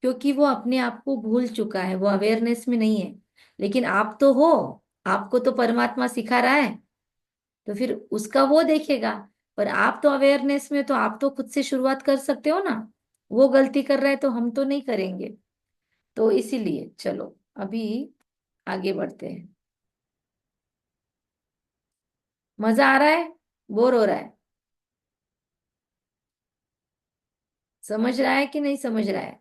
क्योंकि वो अपने आप को भूल चुका है, वो अवेयरनेस में नहीं है। लेकिन आप तो हो, आपको तो परमात्मा सिखा रहा है, तो फिर उसका वो देखेगा। पर आप तो अवेयरनेस में, तो आप तो खुद से शुरुआत कर सकते हो ना। वो गलती कर रहा है तो हम तो नहीं करेंगे। तो इसीलिए चलो अभी आगे बढ़ते हैं। मजा आ रहा है? बोर हो रहा है? समझ रहा है कि नहीं समझ रहा है?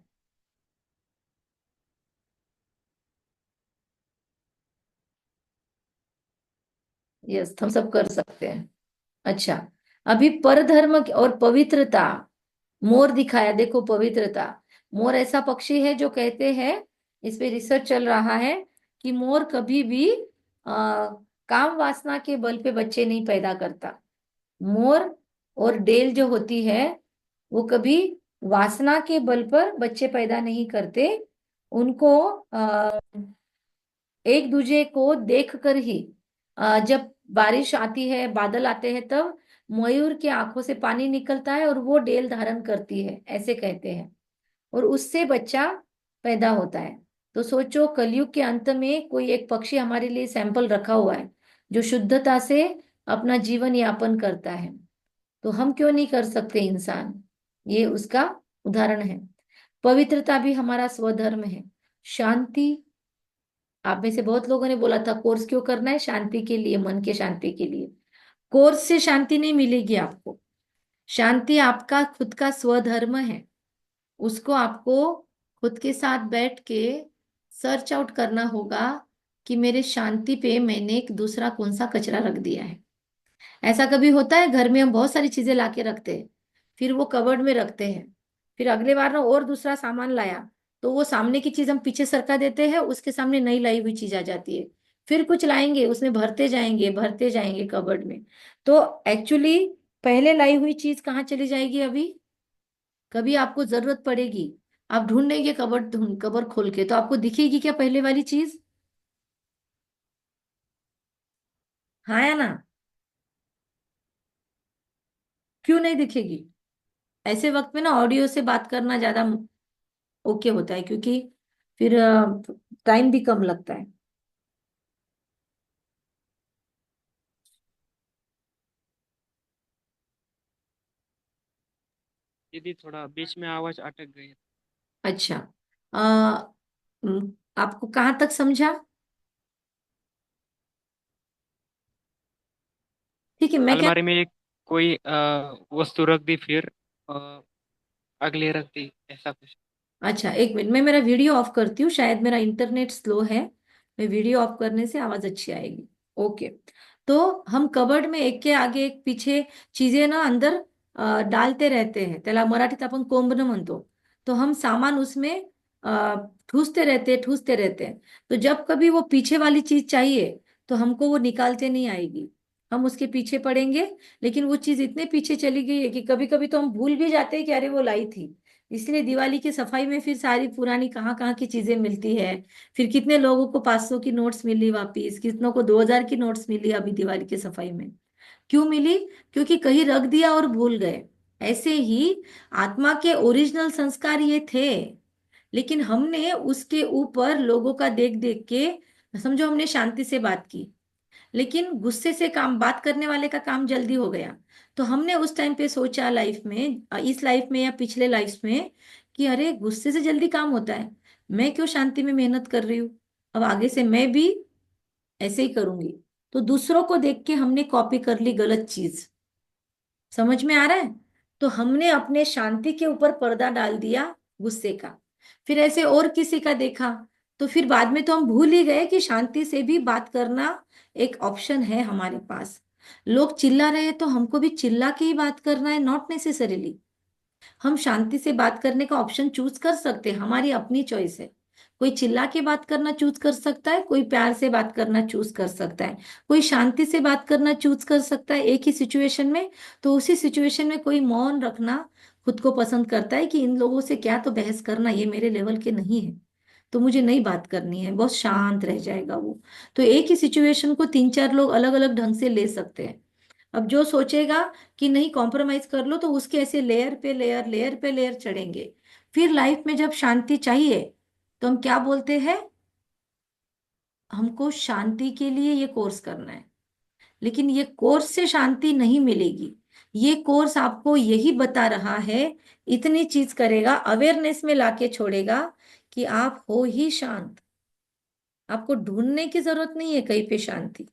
यस, हम सब कर सकते हैं। अच्छा, अभी परधर्म और पवित्रता, मोर दिखाया, देखो पवित्रता। मोर ऐसा पक्षी है जो कहते हैं, इस पे रिसर्च चल रहा है, कि मोर कभी भी काम वासना के बल पे बच्चे नहीं पैदा करता। मोर और डेल जो होती है, वो कभी वासना के बल पर बच्चे पैदा नहीं करते। उनको एक दूसरे को देख कर ही, जब बारिश आती है, बादल आते हैं, तब मयूर की आंखों से पानी निकलता है और वो डेल धारण करती है, ऐसे कहते हैं। और उससे बच्चा पैदा होता है। तो सोचो, कलयुग के अंत में कोई एक पक्षी हमारे लिए सैंपल रखा हुआ है, जो शुद्धता से अपना जीवन यापन करता है। तो हम क्यों नहीं कर सकते इंसान? ये उसका उदाहरण है। पवित्रता भी हमारा स्वधर्म है। शांति, आप में से बहुत लोगों ने बोला था कोर्स क्यों करना है? शांति के लिए, मन के शांति के लिए। कोर्स से शांति नहीं मिलेगी आपको। शांति आपका खुद का स्वधर्म है। उसको आपको खुद के साथ बैठ के सर्च आउट करना होगा कि मेरे शांति पे मैंने एक दूसरा कौन सा कचरा रख दिया है। ऐसा कभी होता है, घर में हम बहुत सारी चीजें लाके रखते हैं, फिर वो कबर्ड में रखते हैं, फिर अगले बार ना और दूसरा सामान लाया, तो वो सामने की चीज हम पीछे सरका देते हैं, उसके सामने नई लाई हुई चीज आ जाती है। फिर कुछ लाएंगे, उसमें भरते जाएंगे कबर्ड में। तो एक्चुअली पहले लाई हुई चीज कहाँ चली जाएगी? अभी कभी आपको जरूरत पड़ेगी, आप ढूंढेंगे कबर खोल के, तो आपको दिखेगी क्या पहले वाली चीज? हाँ या ना? क्यों नहीं दिखेगी? ऐसे वक्त में ना ऑडियो से बात करना ज्यादा ओके होता है, क्योंकि फिर टाइम भी कम लगता है। दीदी थोड़ा बीच में आवाज अटक गई। अच्छा, आपको कहाँ तक समझा? ठीक है, मैं क्या, अलमारी में एक कोई वस्तु रख दी, फिर अगली रख दी, ऐसा कुछ। अच्छा एक मिनट, मैं मेरा वीडियो ऑफ करती हूँ, शायद मेरा इंटरनेट स्लो है। मैं वीडियो ऑफ करने से आवाज अच्छी आएगी। ओके। तो हम कबर्ड में एक के आगे एक पीछे चीजें ना अंदर डालते रहते हैं, त्याला मराठीत आपण कोंबणं म्हणतो। तो हम सामान उसमें ठूसते रहते हैं। तो जब कभी वो पीछे वाली चीज चाहिए, तो हमको वो निकालते नहीं आएगी, हम उसके पीछे पड़ेंगे। लेकिन वो चीज इतने पीछे चली गई है कि कभी कभी तो हम भूल भी जाते हैं कि अरे वो लाई थी। इसलिए दिवाली की सफाई में फिर सारी पुरानी कहाँ कहाँ की चीजें मिलती है। फिर कितने लोगों को 500 की नोट्स मिली वापिस, कितनों को 2000 की नोट्स मिली अभी दिवाली की सफाई में। क्यों मिली? क्योंकि कहीं रख दिया और भूल गए। ऐसे ही आत्मा के ओरिजिनल संस्कार ये थे, लेकिन हमने उसके ऊपर लोगों का देख देख के, समझो हमने शांति से बात की, लेकिन गुस्से से काम, बात करने वाले का काम जल्दी हो गया। तो हमने उस टाइम पे सोचा लाइफ में, इस लाइफ में या पिछले लाइफ में, कि अरे गुस्से से जल्दी काम होता है, मैं क्यों शांति में मेहनत कर रही हूँ, अब आगे से मैं भी ऐसे ही करूंगी। तो दूसरों को देख के हमने कॉपी कर ली गलत चीज। समझ में आ रहा है? तो हमने अपने शांति के ऊपर पर्दा डाल दिया गुस्से का। फिर ऐसे और किसी का देखा, तो फिर बाद में तो हम भूल ही गए कि शांति से भी बात करना एक ऑप्शन है हमारे पास। लोग चिल्ला रहे हैं तो हमको भी चिल्ला के ही बात करना है? Not necessarily. हम शांति से बात करने का ऑप्शन चूज कर सकते हैं, हमारी अपनी चॉइस है। कोई चिल्ला के बात करना चूज कर सकता है, कोई प्यार से बात करना चूज कर सकता है, कोई शांति से बात करना चूज कर सकता है एक ही सिचुएशन में। तो उसी सिचुएशन में कोई मौन रखना खुद को पसंद करता है कि इन लोगों से क्या तो बहस करना, ये मेरे लेवल के नहीं है। तो मुझे नहीं बात करनी है, बहुत शांत रह जाएगा वो। तो एक ही सिचुएशन को तीन चार लोग अलग अलग ढंग से ले सकते हैं। अब जो सोचेगा कि नहीं कॉम्प्रोमाइज कर लो, तो उसके ऐसे लेयर पे लेयर, लेयर पे लेयर चढ़ेंगे। फिर लाइफ में जब शांति चाहिए तो हम क्या बोलते हैं, हमको शांति के लिए ये कोर्स करना है। लेकिन ये कोर्स से शांति नहीं मिलेगी। ये कोर्स आपको यही बता रहा है, इतनी चीज करेगा, अवेयरनेस में लाके छोड़ेगा कि आप हो ही शांत। आपको ढूंढने की जरूरत नहीं है कहीं पे शांति,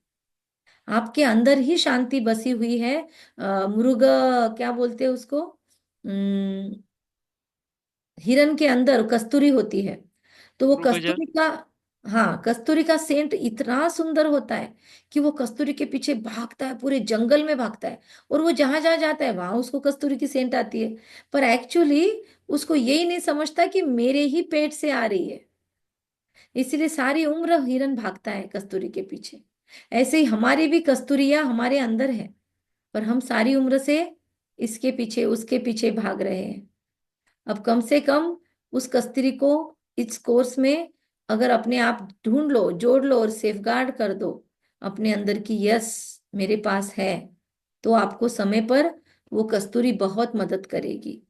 आपके अंदर ही शांति बसी हुई है। मृग, क्या बोलते हैं उसको, हिरन के अंदर कस्तूरी होती है। तो वो मृगजल। कस्तूरी का, हाँ, कस्तूरी का सेंट इतना सुंदर होता है कि वो कस्तूरी के पीछे भागता है, पूरे जंगल में भागता है, और वो जहां जहां जाता है वहां उसको कस्तूरी की सेंट आती है। पर एक्चुअली उसको यही नहीं समझता कि मेरे ही पेट से आ रही है, इसलिए सारी उम्र हिरन भागता है कस्तूरी के पीछे। ऐसे ही हमारी भी कस्तूरियां हमारे अंदर है, पर हम सारी उम्र से इसके पीछे उसके पीछे भाग रहे हैं। अब कम से कम उस कस्तूरी को इस कोर्स में अगर अपने आप ढूंढ लो, जोड़ लो और सेफगार्ड कर दो अपने अंदर की, यस मेरे पास है, तो आपको समय पर वो कस्तूरी बहुत मदद करेगी।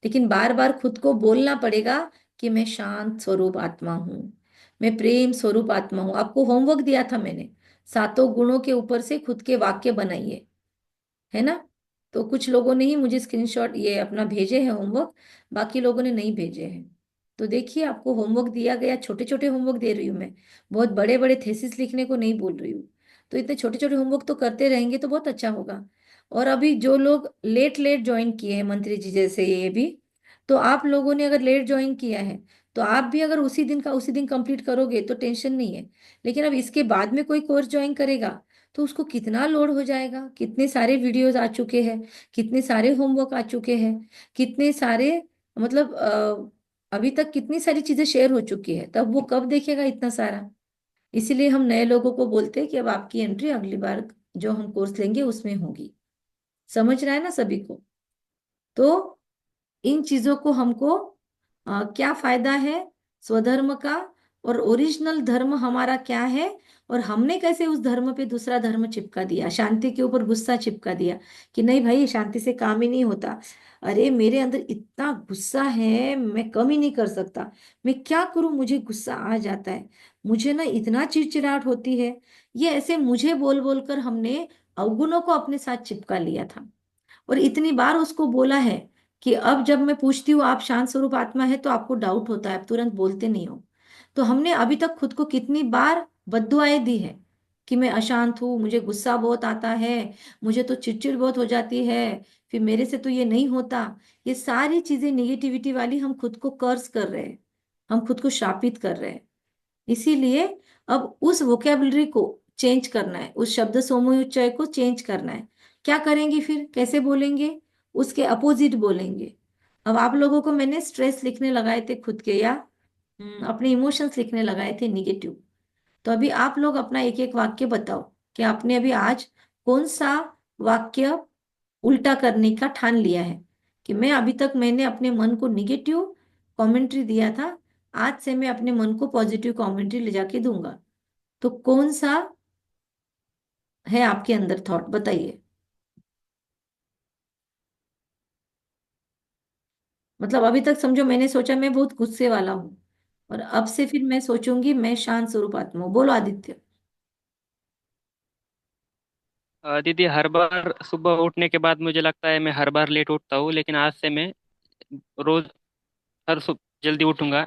लेकिन बार बार खुद को बोलना पड़ेगा कि मैं शांत स्वरूप आत्मा हूँ, मैं प्रेम स्वरूप आत्मा हूँ। आपको होमवर्क दिया था मैंने, सातों गुणों के ऊपर से खुद के वाक्य बनाइए, है ना। तो कुछ लोगों ने ही मुझे स्क्रीनशॉट ये अपना भेजे हैं होमवर्क, बाकी लोगों ने नहीं भेजे हैं। तो देखिए, आपको होमवर्क दिया गया, छोटे छोटे होमवर्क दे रही हूँ मैं, बहुत बड़े बड़े थेसिस लिखने को नहीं बोल रही हूँ। तो इतने छोटे छोटे होमवर्क तो करते रहेंगे तो बहुत अच्छा होगा। और अभी जो लोग लेट लेट ज्वाइन किए हैं, मंत्री जी जैसे ये भी, तो आप लोगों ने अगर लेट ज्वाइन किया है तो आप भी अगर उसी दिन का उसी दिन कंप्लीट करोगे तो टेंशन नहीं है। लेकिन अब इसके बाद में कोई कोर्स ज्वाइन करेगा तो उसको कितना लोड हो जाएगा, कितने सारे वीडियोस आ चुके हैं, कितने सारे होमवर्क आ चुके हैं, कितने सारे, मतलब अभी तक कितनी सारी चीजें शेयर हो चुकी है, तब वो कब देखेगा इतना सारा। इसीलिए हम नए लोगों को बोलते हैं कि अब आपकी एंट्री अगली बार जो हम कोर्स लेंगे उसमें होगी। समझ रहा है ना सभी को। तो इन चीजों को हमको क्या फायदा है स्वधर्म का, और ओरिजिनल धर्म हमारा क्या है, और हमने कैसे उस धर्म पे दूसरा धर्म चिपका दिया, शांति के ऊपर गुस्सा चिपका दिया कि नहीं भाई शांति से काम ही नहीं होता। अरे मेरे अंदर इतना गुस्सा है, मैं कम ही नहीं कर सकता, मैं क्या करूं, मुझे गुस्सा आ जाता है, मुझे ना इतना चिड़चिड़ाहट होती है। ये ऐसे मुझे बोल बोल कर हमने अवगुणों को अपने साथ चिपका लिया था, और इतनी बार उसको बोला है कि अब जब मैं पूछती हूँ आप शांत स्वरूप आत्मा है तो आपको डाउट होता है, आप तुरंत बोलते नहीं हो। तो हमने अभी तक खुद को कितनी बार बद्दुआएं दी है कि मैं अशांत हूँ, मुझे गुस्सा बहुत आता है, मुझे तो चिड़चिड़ बहुत हो जाती है, फिर मेरे से तो ये नहीं होता। ये सारी चीजें निगेटिविटी वाली हम खुद को कर्स कर रहे हैं, हम खुद को शापित कर रहे हैं। इसीलिए अब उस वोकेबलरी को चेंज करना है, उस शब्द समूहोच्चय को चेंज करना है। क्या करेंगे फिर, कैसे बोलेंगे, उसके अपोजिट बोलेंगे। अब आप लोगों को मैंने स्ट्रेस लिखने लगाए थे खुद के, या अपने इमोशंस लिखने लगाए थे निगेटिव। तो अभी आप लोग अपना एक एक वाक्य बताओ कि आपने अभी आज कौन सा वाक्य उल्टा करने का ठान लिया है, कि मैं अभी तक मैंने अपने मन को निगेटिव कमेंट्री दिया था, आज से मैं अपने मन को पॉजिटिव कमेंट्री ले जाके दूंगा। तो कौन सा है आपके अंदर थॉट, बताइए। मतलब अभी तक समझो मैंने सोचा मैं बहुत गुस्से वाला हूं, और अब से फिर मैं सोचूंगी मैं शांत स्वरूप आत्मा हूं। बोलो आदित्य। दीदी, हर बार सुबह उठने के बाद मुझे लगता है मैं हर बार लेट उठता हूँ, लेकिन आज से मैं रोज जल्दी उठूंगा।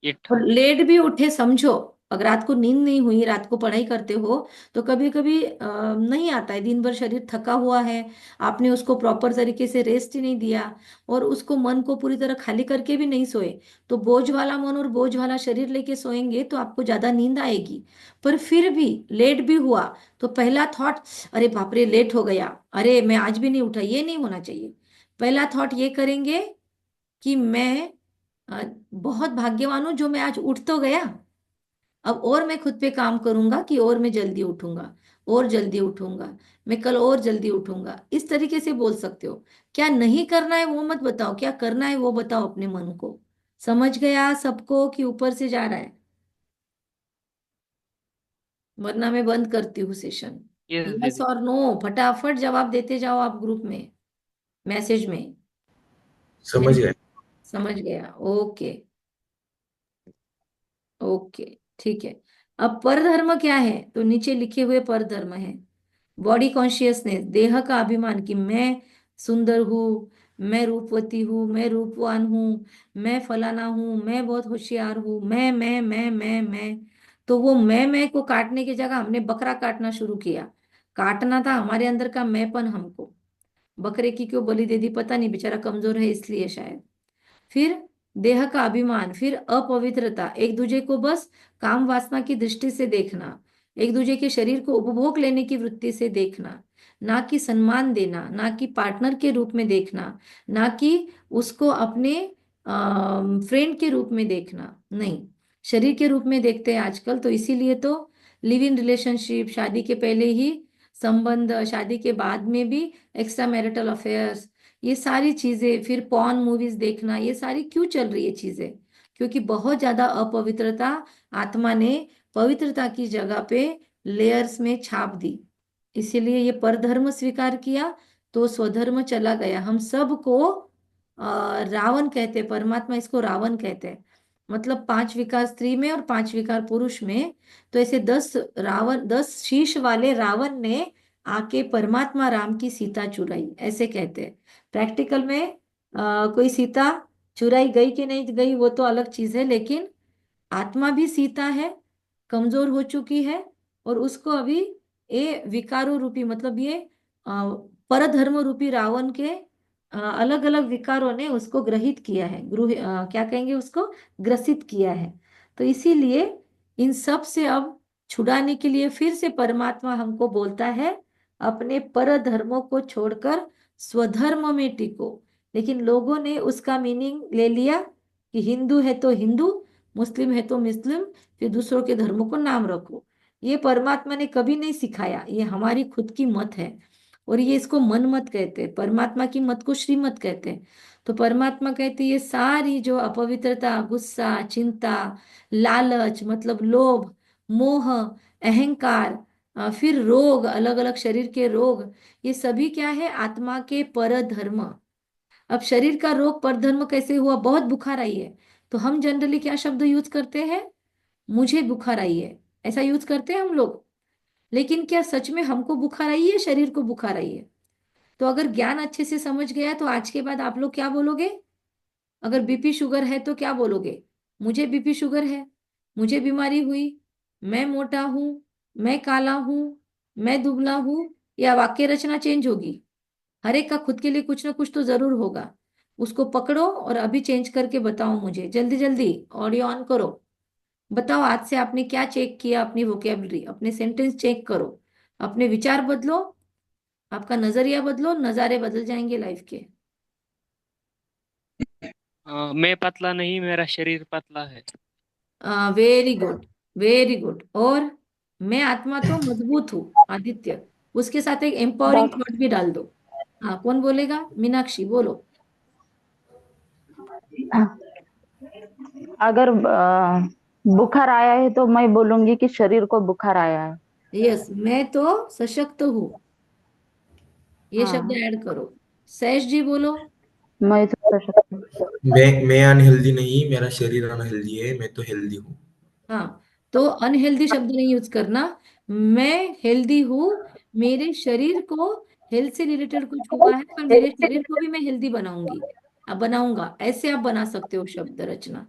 ये और लेट भी उठे समझो, अगर रात को नींद नहीं हुई, रात को पढ़ाई करते हो, तो कभी कभी नहीं आता है, दिन भर शरीर थका हुआ है, आपने उसको प्रॉपर तरीके से रेस्ट ही नहीं दिया, और उसको मन को पूरी तरह खाली करके भी नहीं सोए, तो बोझ वाला मन और बोझ वाला शरीर लेके सोएंगे तो आपको ज्यादा नींद आएगी। पर फिर भी लेट भी हुआ तो पहला थॉट, अरे बाप रे लेट हो गया, अरे मैं आज भी नहीं उठा, ये नहीं होना चाहिए। पहला थॉट ये करेंगे कि मैं बहुत भाग्यवान हूं जो मैं आज उठ तो गया, अब और मैं खुद पे काम करूंगा कि और मैं जल्दी उठूंगा, और जल्दी उठूंगा, मैं कल और जल्दी उठूंगा, इस तरीके से बोल सकते हो। क्या नहीं करना है वो मत बताओ, क्या करना है वो बताओ अपने मन को। समझ गया सबको कि ऊपर से जा रहा है? वरना मैं बंद करती हूँ सेशन। यस यस दीदी। और नो, फटाफट जवाब देते जाओ आप ग्रुप में, मैसेज में। समझ नहीं, गए। समझ गया, ओके। ओके, ठीक है। अब परधर्म क्या है? तो नीचे लिखे हुए परधर्म है, बॉडी कॉन्शियसनेस, देह का अभिमान कि मैं सुंदर हूँ, मैं रूपवती हूँ, मैं रूपवान हूँ, मैं फलाना हूँ, मैं बहुत होशियार हूँ, मैं। तो वो मैं को काटने की जगह हमने बकरा काटना शुरू किया। काटना था हमारे अंदर का मैंपन हमको। बकरे की क्यों बलि दे दी पता नहीं, बेचारा कमजोर है इसलिए शायद। फिर देह का अभिमान, फिर अपवित्रता, एक दूजे को बस काम वासना की दृष्टि से देखना, एक दूजे के शरीर को उपभोग लेने की वृत्ति से देखना, ना कि सम्मान देना, ना कि पार्टनर के रूप में देखना, ना कि उसको अपने फ्रेंड के रूप में देखना, नहीं, शरीर के रूप में देखते हैं आजकल। तो इसीलिए तो लिव इन रिलेशनशिप, शादी के पहले ही संबंध, शादी के बाद में भी एक्स्ट्रा मैरिटल अफेयर्स, ये सारी चीजें, फिर पॉर्न मूवीज देखना, ये सारी क्यों चल रही है चीजें? क्योंकि बहुत ज्यादा अपवित्रता आत्मा ने पवित्रता की जगह पे लेयर्स में छाप दी। इसीलिए ये परधर्म स्वीकार किया तो स्वधर्म चला गया। हम सबको रावण कहते हैं, परमात्मा इसको रावण कहते हैं। मतलब 5 विकार स्त्री में और 5 विकार पुरुष में। तो ऐसे 10 रावण, 10 शीश वाले रावण ने आके परमात्मा राम की सीता चुराई, ऐसे कहते हैं। प्रैक्टिकल में कोई सीता चुराई गई कि नहीं गई वो तो अलग चीज है, लेकिन आत्मा भी सीता है, कमजोर हो चुकी है, और उसको अभी ये विकारों रूपी, मतलब ये परधर्म रूपी रावण के अलग अलग विकारों ने उसको ग्रहित किया है, क्या कहेंगे उसको, ग्रसित किया है। तो इसीलिए इन सब से अब छुड़ाने के लिए फिर से परमात्मा हमको बोलता है अपने पर धर्मों को छोड़कर स्वधर्म में टिको। लेकिन लोगों ने उसका मीनिंग ले लिया कि हिंदू है तो हिंदू, मुस्लिम है तो मुस्लिम, फिर दूसरों के धर्मों को नाम रखो। ये परमात्मा ने कभी नहीं सिखाया, ये हमारी खुद की मत है। और ये इसको मन मत कहते हैं, परमात्मा की मत को श्रीमत कहते हैं। तो परमात्मा कहते हैं ये सारी जो अपवित्रता, गुस्सा, चिंता, लालच मतलब लोभ, मोह, अहंकार, फिर रोग, अलग अलग शरीर के रोग, ये सभी क्या है, आत्मा के पर धर्म। अब शरीर का रोग परधर्म कैसे हुआ? बहुत बुखार आई है, तो हम जनरली क्या शब्द यूज करते हैं? मुझे बुखार आई है, ऐसा यूज करते हैं हम लोग। लेकिन क्या सच में हमको बुखार आई है, शरीर को बुखार आई है? तो अगर ज्ञान अच्छे से समझ गया तो आज के बाद आप लोग क्या बोलोगे? अगर बीपी शुगर है तो क्या बोलोगे? मुझे बीपी शुगर है, मुझे बीमारी हुई, मैं मोटा हूं, मैं काला हूं, मैं दुबला हूं, या वाक्य रचना चेंज होगी? हर एक का खुद के लिए कुछ ना कुछ तो जरूर होगा। उसको पकड़ो और अभी चेंज करके बताओ मुझे, जल्दी जल्दी ऑडियो ऑन करो। बताओ आज से आपने क्या चेक किया, अपनी वोकेबलरी, अपने सेंटेंस चेक करो, अपने विचार बदलो, आपका नजरिया बदलो, नजारे बदल जाएंगे लाइफ के। मैं पतला नहीं, मेरा शरीर पतला है। Very good, very good. और मैं आत्मा तो मजबूत हूँ, आदित्य। उसके साथ एक एम्पावरिंग डॉक्टर, थॉट भी डाल दो। हाँ, कौन बोलेगा? मीनाक्षी बोलो। अगर बुखार आया है तो मैं बोलूंगी कि शरीर को बुखार आया है। यस, मैं तो सशक्त हूँ, ये शब्द हाँ, ऐड करो। सैश जी बोलो। मैं तो कर सकती हूँ। मैं अनहेल्दी नहीं, मेरा शरीर अनहेल्दी है, मैं तो हेल्दी हूँ। हाँ, तो अनहेल्दी शब्द नहीं यूज करना। मैं हेल्दी हूँ, मेरे शरीर को हेल्थ से रिलेटेड कुछ हुआ है, पर मेरे शरीर को भी मैं हेल्दी बनाऊंगी, अब बनाऊंगा, ऐसे आप बना सकते हो शब्द रचना।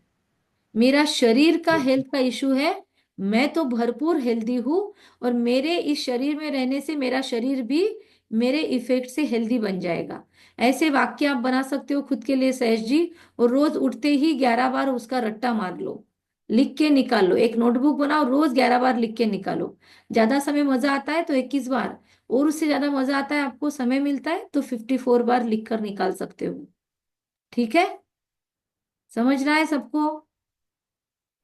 मेरा शरीर का हेल्थ का इशू है, मैं तो भरपूर हेल्दी हूँ, और मेरे इस शरीर में रहने से मेरा शरीर भी मेरे इफेक्ट से हेल्दी बन जाएगा। ऐसे वाक्य आप बना सकते हो खुद के लिए सहेश जी। और रोज उठते ही 11 बार उसका रट्टा मार लो, लिख के निकाल लो, एक नोटबुक बनाओ, रोज 11 बार लिख के निकालो। ज्यादा समय मजा आता है तो 21 बार, और उससे ज्यादा मजा आता है, आपको समय मिलता है तो 54 बार लिख कर निकाल सकते हो। ठीक है? समझ रहा है सबको?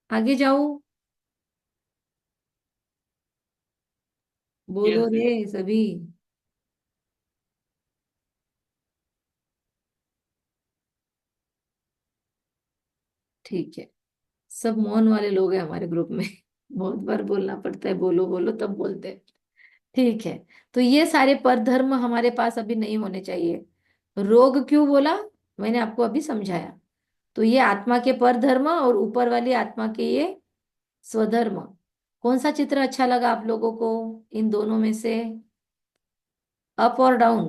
आगे जाओ, यस बोलो रे दीदी। सभी। ठीक है, सब मौन वाले लोग हैं हमारे ग्रुप में। बहुत बार बोलना पड़ता है, बोलो बोलो तब बोलते हैं। ठीक है, तो ये सारे परधर्म हमारे पास अभी नहीं होने चाहिए। रोग क्यों बोला, मैंने आपको अभी समझाया। तो ये आत्मा के परधर्म और ऊपर वाली आत्मा के ये स्वधर्म। कौन सा चित्र अच्छा लगा आप लोगों को इन दोनों में से, अप और डाउन?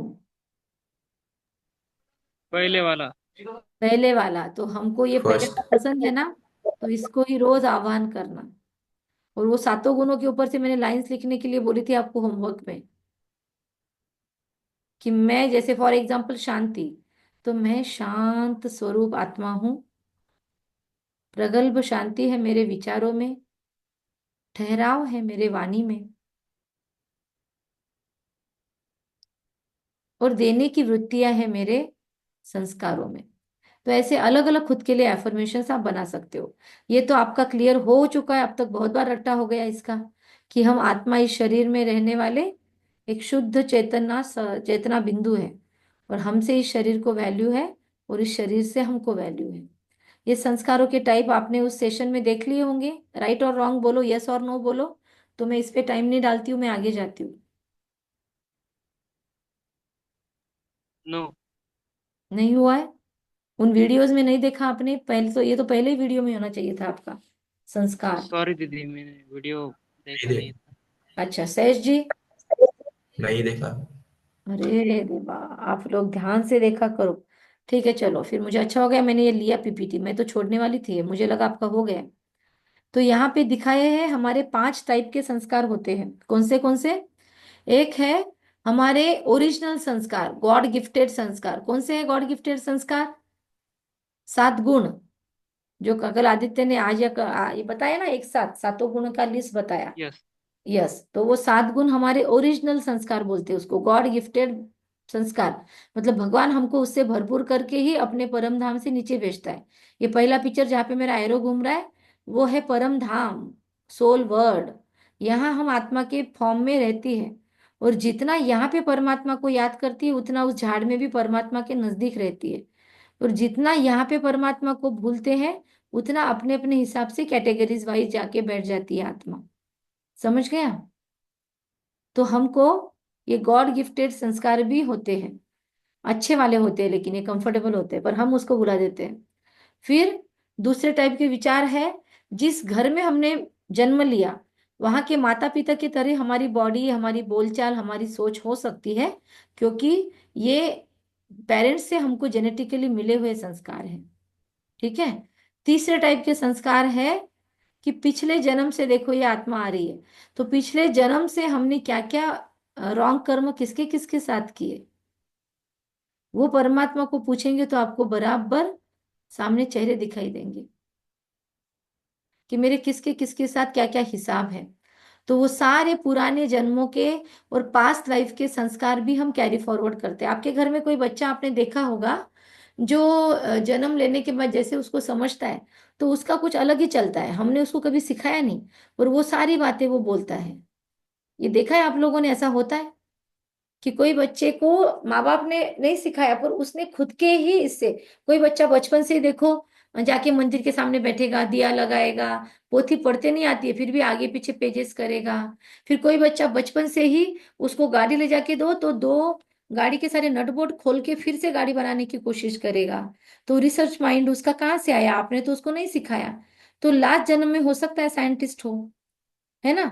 पहले वाला। पहले वाला, तो हमको ये पहले फर्स्ट। का पसंद है ना, तो इसको ही रोज आह्वान करना। और वो सातों गुणों के ऊपर से मैंने लाइंस लिखने के लिए बोली थी आपको होमवर्क में, कि मैं जैसे फॉर एग्जाम्पल शांति, तो मैं शांत स्वरूप आत्मा हूं, प्रगल्भ शांति है मेरे विचारों में, ठहराव है मेरे वाणी में, और देने की वृत्तियां हैं मेरे संस्कारों में। तो ऐसे अलग अलग खुद के लिए एफर्मेशंस आप बना सकते हो। ये तो आपका क्लियर हो चुका है, अब तक बहुत बार रट्टा हो गया इसका, कि हम आत्मा इस शरीर में रहने वाले एक शुद्ध चेतना बिंदु है, और हमसे इस शरीर को वैल्यू है, और इस शरीर से हमको वैल्यू है। ये संस्कारों के टाइप आपने उस सेशन में देख लिए होंगे। राइट और रॉन्ग बोलो, यस और नो बोलो, तो मैं इस पे टाइम नहीं डालती हूँ, मैं आगे जाती हूँ। नो। नहीं हुआ है? उन वीडियोस में नहीं देखा आपने? पहले तो ये तो पहले ही वीडियो में होना चाहिए था आपका संस्कार। सॉरी दीदी, मैंने वीडियो नहीं देखा नहीं देख था। अच्छा सहेश जी। नहीं देखा। अरे देवा, आप लोग ध्यान से देखा करो। ठीक है चलो, फिर मुझे अच्छा हो गया मैंने ये लिया पीपीटी, मैं तो छोड़ने वाली थी, मुझे लगा आपका हो गया। तो यहाँ पे दिखाए हैं हमारे 5 टाइप के संस्कार होते हैं। कौन से? एक है हमारे ओरिजिनल संस्कार, गॉड गिफ्टेड संस्कार। कौन से है गॉड गिफ्टेड संस्कार? 7 गुण, जो कल आदित्य ने आज ये बताया ना, एक साथ सातों गुणों का लिस्ट बताया। यस। यस, तो वो 7 गुण हमारे ओरिजिनल संस्कार बोलते हैं उसको, गॉड गिफ्टेड संस्कार। मतलब भगवान हमको उससे भरपूर करके ही अपने परम धाम से नीचे भेजता है। ये पहला पिक्चर जहाँ पे मेरा एरो घूम रहा है, वो है परम धाम, सोल वर्ड। यहाँ हम आत्मा के फॉर्म में रहती है, और जितना यहाँ पे परमात्मा को याद करती है, उतना उस झाड़ में भी परमात्मा के नजदीक रहती है। और जितना यहाँ पे परमात्मा को भूलते हैं, उतना अपने अपने हिसाब से कैटेगरीज वाइज जाके बैठ जाती है आत्मा। समझ गया? तो हमको ये गॉड गिफ्टेड संस्कार भी होते हैं, अच्छे वाले होते हैं, लेकिन ये कंफर्टेबल होते हैं, पर हम उसको भुला देते हैं। फिर दूसरे टाइप के विचार है, जिस घर में हमने जन्म लिया, वहां के माता पिता की तरह हमारी बॉडी, हमारी बोलचाल, हमारी सोच हो सकती है, क्योंकि ये पेरेंट्स से हमको जेनेटिकली मिले हुए संस्कार हैं। ठीक है। तीसरे टाइप के संस्कार है कि पिछले जन्म से, देखो ये आत्मा आ रही है, तो पिछले जन्म से हमने क्या क्या रॉन्ग कर्म किसके किसके साथ किए, वो परमात्मा को पूछेंगे तो आपको बराबर सामने चेहरे दिखाई देंगे, कि मेरे किसके किसके साथ क्या क्या हिसाब है। तो वो सारे पुराने जन्मों के और पास्ट लाइफ के संस्कार भी हम कैरी फॉरवर्ड करते हैं। आपके घर में कोई बच्चा आपने देखा होगा, जो जन्म लेने के बाद जैसे उसको समझता है, तो उसका कुछ अलग ही चलता है, हमने उसको कभी सिखाया नहीं, और वो सारी बातें वो बोलता है। ये देखा है आप लोगों ने, ऐसा होता है कि कोई बच्चे को माँ बाप ने नहीं सिखाया, पर उसने खुद के ही इससे, कोई बच्चा बचपन से ही देखो जाके मंदिर के सामने बैठेगा, दिया लगाएगा, पोथी पढ़ते नहीं आती है फिर भी आगे पीछे पेजेस करेगा। फिर कोई बच्चा बचपन से ही, उसको गाड़ी ले जाके दो तो दो गाड़ी के सारे नट बोल्ट खोल के फिर से गाड़ी बनाने की कोशिश करेगा। तो रिसर्च माइंड उसका कहाँ से आया, आपने तो उसको नहीं सिखाया। तो लास्ट जन्म में हो सकता है साइंटिस्ट हो, है ना?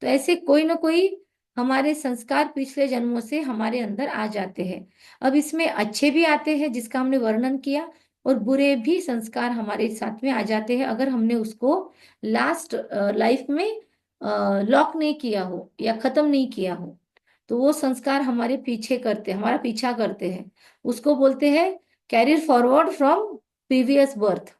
तो ऐसे कोई ना कोई हमारे संस्कार पिछले जन्मों से हमारे अंदर आ जाते हैं। अब इसमें अच्छे भी आते हैं जिसका हमने वर्णन किया, और बुरे भी संस्कार हमारे साथ में आ जाते हैं, अगर हमने उसको लास्ट लाइफ में लॉक नहीं किया हो या खत्म नहीं किया हो। तो वो संस्कार हमारे पीछे करते, हमारा पीछा करते हैं। उसको बोलते हैं carrier forward from previous birth.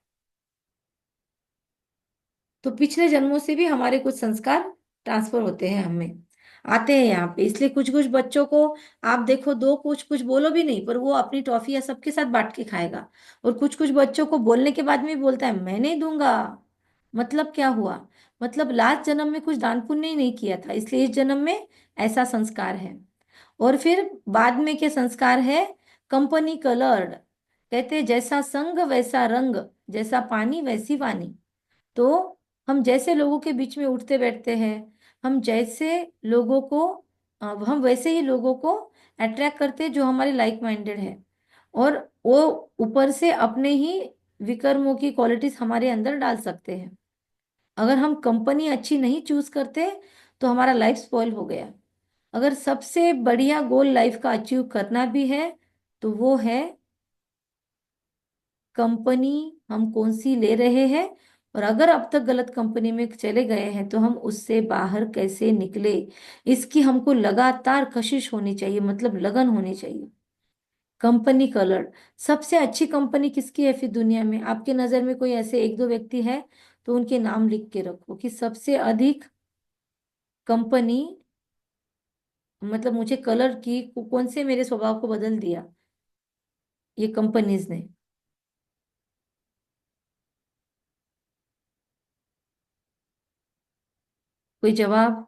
तो पिछले जन्मों से भी हमारे कुछ संस्कार ट्रांसफर होते हैं, हमें आते हैं यहाँ पे। इसलिए कुछ कुछ बच्चों को आप देखो, दो कुछ कुछ बोलो भी नहीं, पर वो अपनी टॉफी या सबके साथ बांट के खाएगा। और कुछ कुछ बच्चों को बोलने के बाद में भी बोलता है मैं नहीं दूंगा। मतलब क्या हुआ? मतलब लास्ट जन्म में कुछ दान पुण्य ही नहीं किया था, इसलिए इस जन्म में ऐसा संस्कार है। और फिर बाद में के संस्कार है कंपनी कलर्ड, कहते हैं जैसा संग वैसा रंग, जैसा पानी वैसी वाणी। तो हम जैसे लोगों के बीच में उठते बैठते हैं, हम जैसे लोगों को हम वैसे ही लोगों को अट्रैक्ट करते हैं जो हमारे लाइक माइंडेड है। और वो ऊपर से अपने ही विकर्मों की क्वालिटीज हमारे अंदर डाल सकते हैं। अगर हम कंपनी अच्छी नहीं चूज करते तो हमारा लाइफ स्पॉइल हो गया। अगर सबसे बढ़िया गोल लाइफ का अचीव करना भी है तो वो है कंपनी हम कौन सी ले रहे हैं। और अगर अब तक गलत कंपनी में चले गए हैं तो हम उससे बाहर कैसे निकले, इसकी हमको लगातार कशिश होनी चाहिए, मतलब लगन होनी चाहिए। Company coloured. सबसे अच्छी कंपनी किसकी है फिर दुनिया में? आपके नजर में कोई ऐसे एक दो व्यक्ति है तो उनके नाम लिख के रखो कि सबसे अधिक कंपनी, मतलब मुझे कलर की कौन से मेरे स्वभाव को बदल दिया ये कंपनीज ने। कोई जवाब?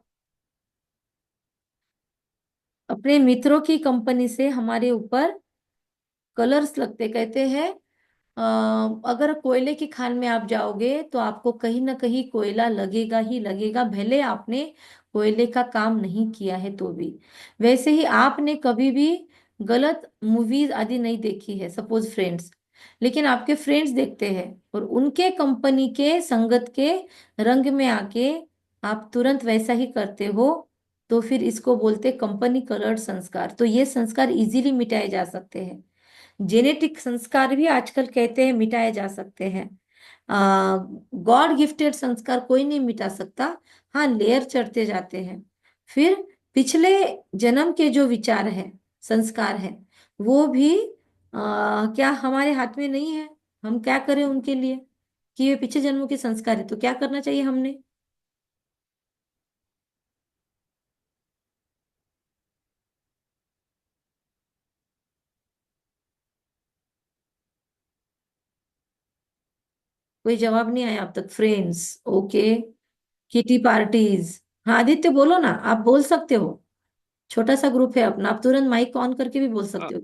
अपने मित्रों की कंपनी से हमारे ऊपर कलर्स लगते। कहते हैं अगर कोयले की खान में आप जाओगे तो आपको कहीं ना कहीं कोयला लगेगा ही लगेगा, भले आपने कोयले का काम नहीं किया है तो भी। वैसे ही आपने कभी भी गलत मूवीज आदि नहीं देखी है, सपोज फ्रेंड्स, लेकिन आपके फ्रेंड्स देखते हैं और उनके कंपनी के संगत के रंग में आके आप तुरंत वैसा ही करते हो, तो फिर इसको बोलते हैं कंपनी कलर्ड संस्कार। तो ये संस्कार इजीली मिटाए जा सकते हैं। जेनेटिक संस्कार भी आजकल कहते हैं मिटाए जा सकते हैं। गॉड गिफ्टेड संस्कार कोई नहीं मिटा सकता। हाँ, लेयर चढ़ते जाते हैं। फिर पिछले जन्म के जो विचार है, संस्कार है, वो भी क्या हमारे हाथ में नहीं है? हम क्या करें उनके लिए कि ये पिछले जन्मों के संस्कार है, तो क्या करना चाहिए हमने? कोई जवाब नहीं आया अब तक। Friends, okay. Kitty parties. हाँ आदित्य बोलो ना, आप बोल सकते हो। छोटा सा ग्रुप है अपना, आप तुरंत माइक ऑन करके भी बोल अ, सकते हो।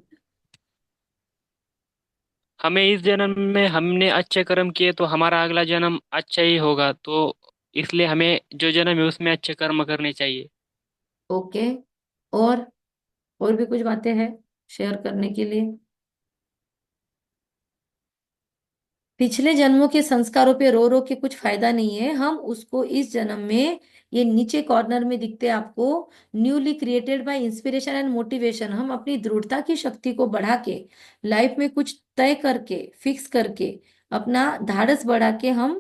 हमें इस जन्म में हमने अच्छे कर्म किए तो हमारा अगला जन्म अच्छा ही होगा, तो इसलिए हमें जो जन्म है उसमें अच्छे कर्म करने चाहिए। ओके। और और भी कुछ बातें हैं शेयर करने के लिए? पिछले जन्मों के संस्कारों पे रो रो के कुछ फायदा नहीं है। हम उसको इस जन्म में, ये नीचे कॉर्नर में दिखते हैं आपको, newly created by inspiration and motivation, हम अपनी दृढ़ता की शक्ति को बढ़ा के लाइफ में कुछ तय करके फिक्स करके अपना धाड़स बढ़ा के हम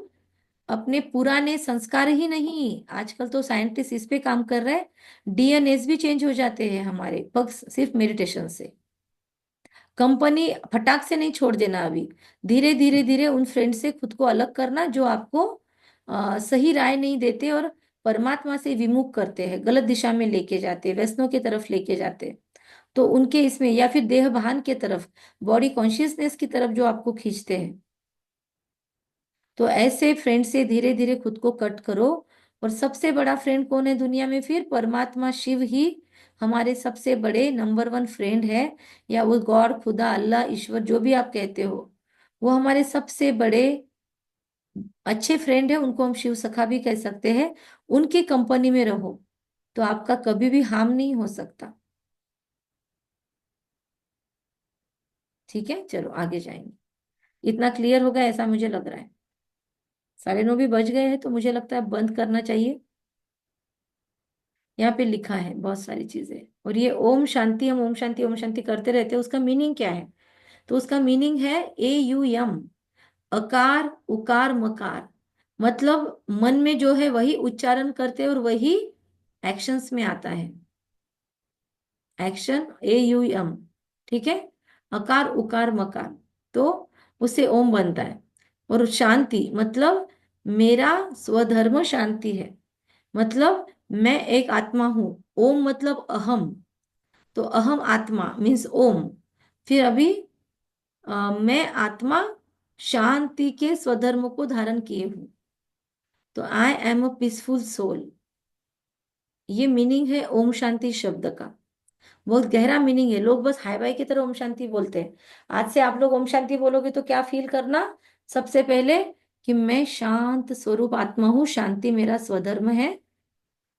अपने पुराने संस्कार ही नहीं, आजकल तो साइंटिस्ट इस पे काम कर रहे हैं, डीएनएस भी चेंज हो जाते हैं हमारे बस सिर्फ मेडिटेशन से। कंपनी फटाक से नहीं छोड़ देना अभी। धीरे धीरे धीरे उन फ्रेंड से खुद को अलग करना जो आपको सही राय नहीं देते और परमात्मा से विमुख करते हैं, गलत दिशा में लेके जाते हैं, व्यसनों की तरफ लेके जाते हैं। तो उनके इसमें, या फिर देह भान के तरफ, बॉडी कॉन्शियसनेस की तरफ जो आपको खींचते हैं, तो ऐसे फ्रेंड से धीरे धीरे खुद को कट करो। और सबसे बड़ा फ्रेंड कौन है दुनिया में? फिर परमात्मा शिव ही हमारे सबसे बड़े नंबर वन फ्रेंड है। या वो गॉड, खुदा, अल्लाह, ईश्वर, जो भी आप कहते हो, वो हमारे सबसे बड़े अच्छे फ्रेंड है। उनको हम शिव सखा भी कह सकते हैं। उनकी कंपनी में रहो तो आपका कभी भी हार्म नहीं हो सकता। ठीक है, चलो आगे जाएंगे। इतना क्लियर होगा ऐसा मुझे लग रहा है। 9:30 भी बज गए हैं तो मुझे लगता है अब बंद करना चाहिए। यहाँ पे लिखा है बहुत सारी चीजें। और ये ओम शांति, हम ओम शांति करते रहते हैं, उसका मीनिंग क्या है? तो उसका मीनिंग है AUM, अकार उकार मकार। मतलब मन में जो है वही उच्चारण करते हैं और वही एक्शंस में आता है। एक्शन AUM, ठीक है। अकार उकार मकार, तो उससे ओम बनता है। और शांति मतलब मेरा स्वधर्म शांति है, मतलब मैं एक आत्मा हूं। ओम मतलब अहम, तो अहम आत्मा मीन्स ओम। फिर अभी मैं आत्मा शांति के स्वधर्म को धारण किए हूं, तो I am a peaceful soul. ये मीनिंग है ओम शांति शब्द का। बहुत गहरा मीनिंग है। लोग बस हाय बाय की तरह ओम शांति बोलते हैं। आज से आप लोग ओम शांति बोलोगे तो क्या फील करना, सबसे पहले कि मैं शांत स्वरूप आत्मा हूँ, शांति मेरा स्वधर्म है।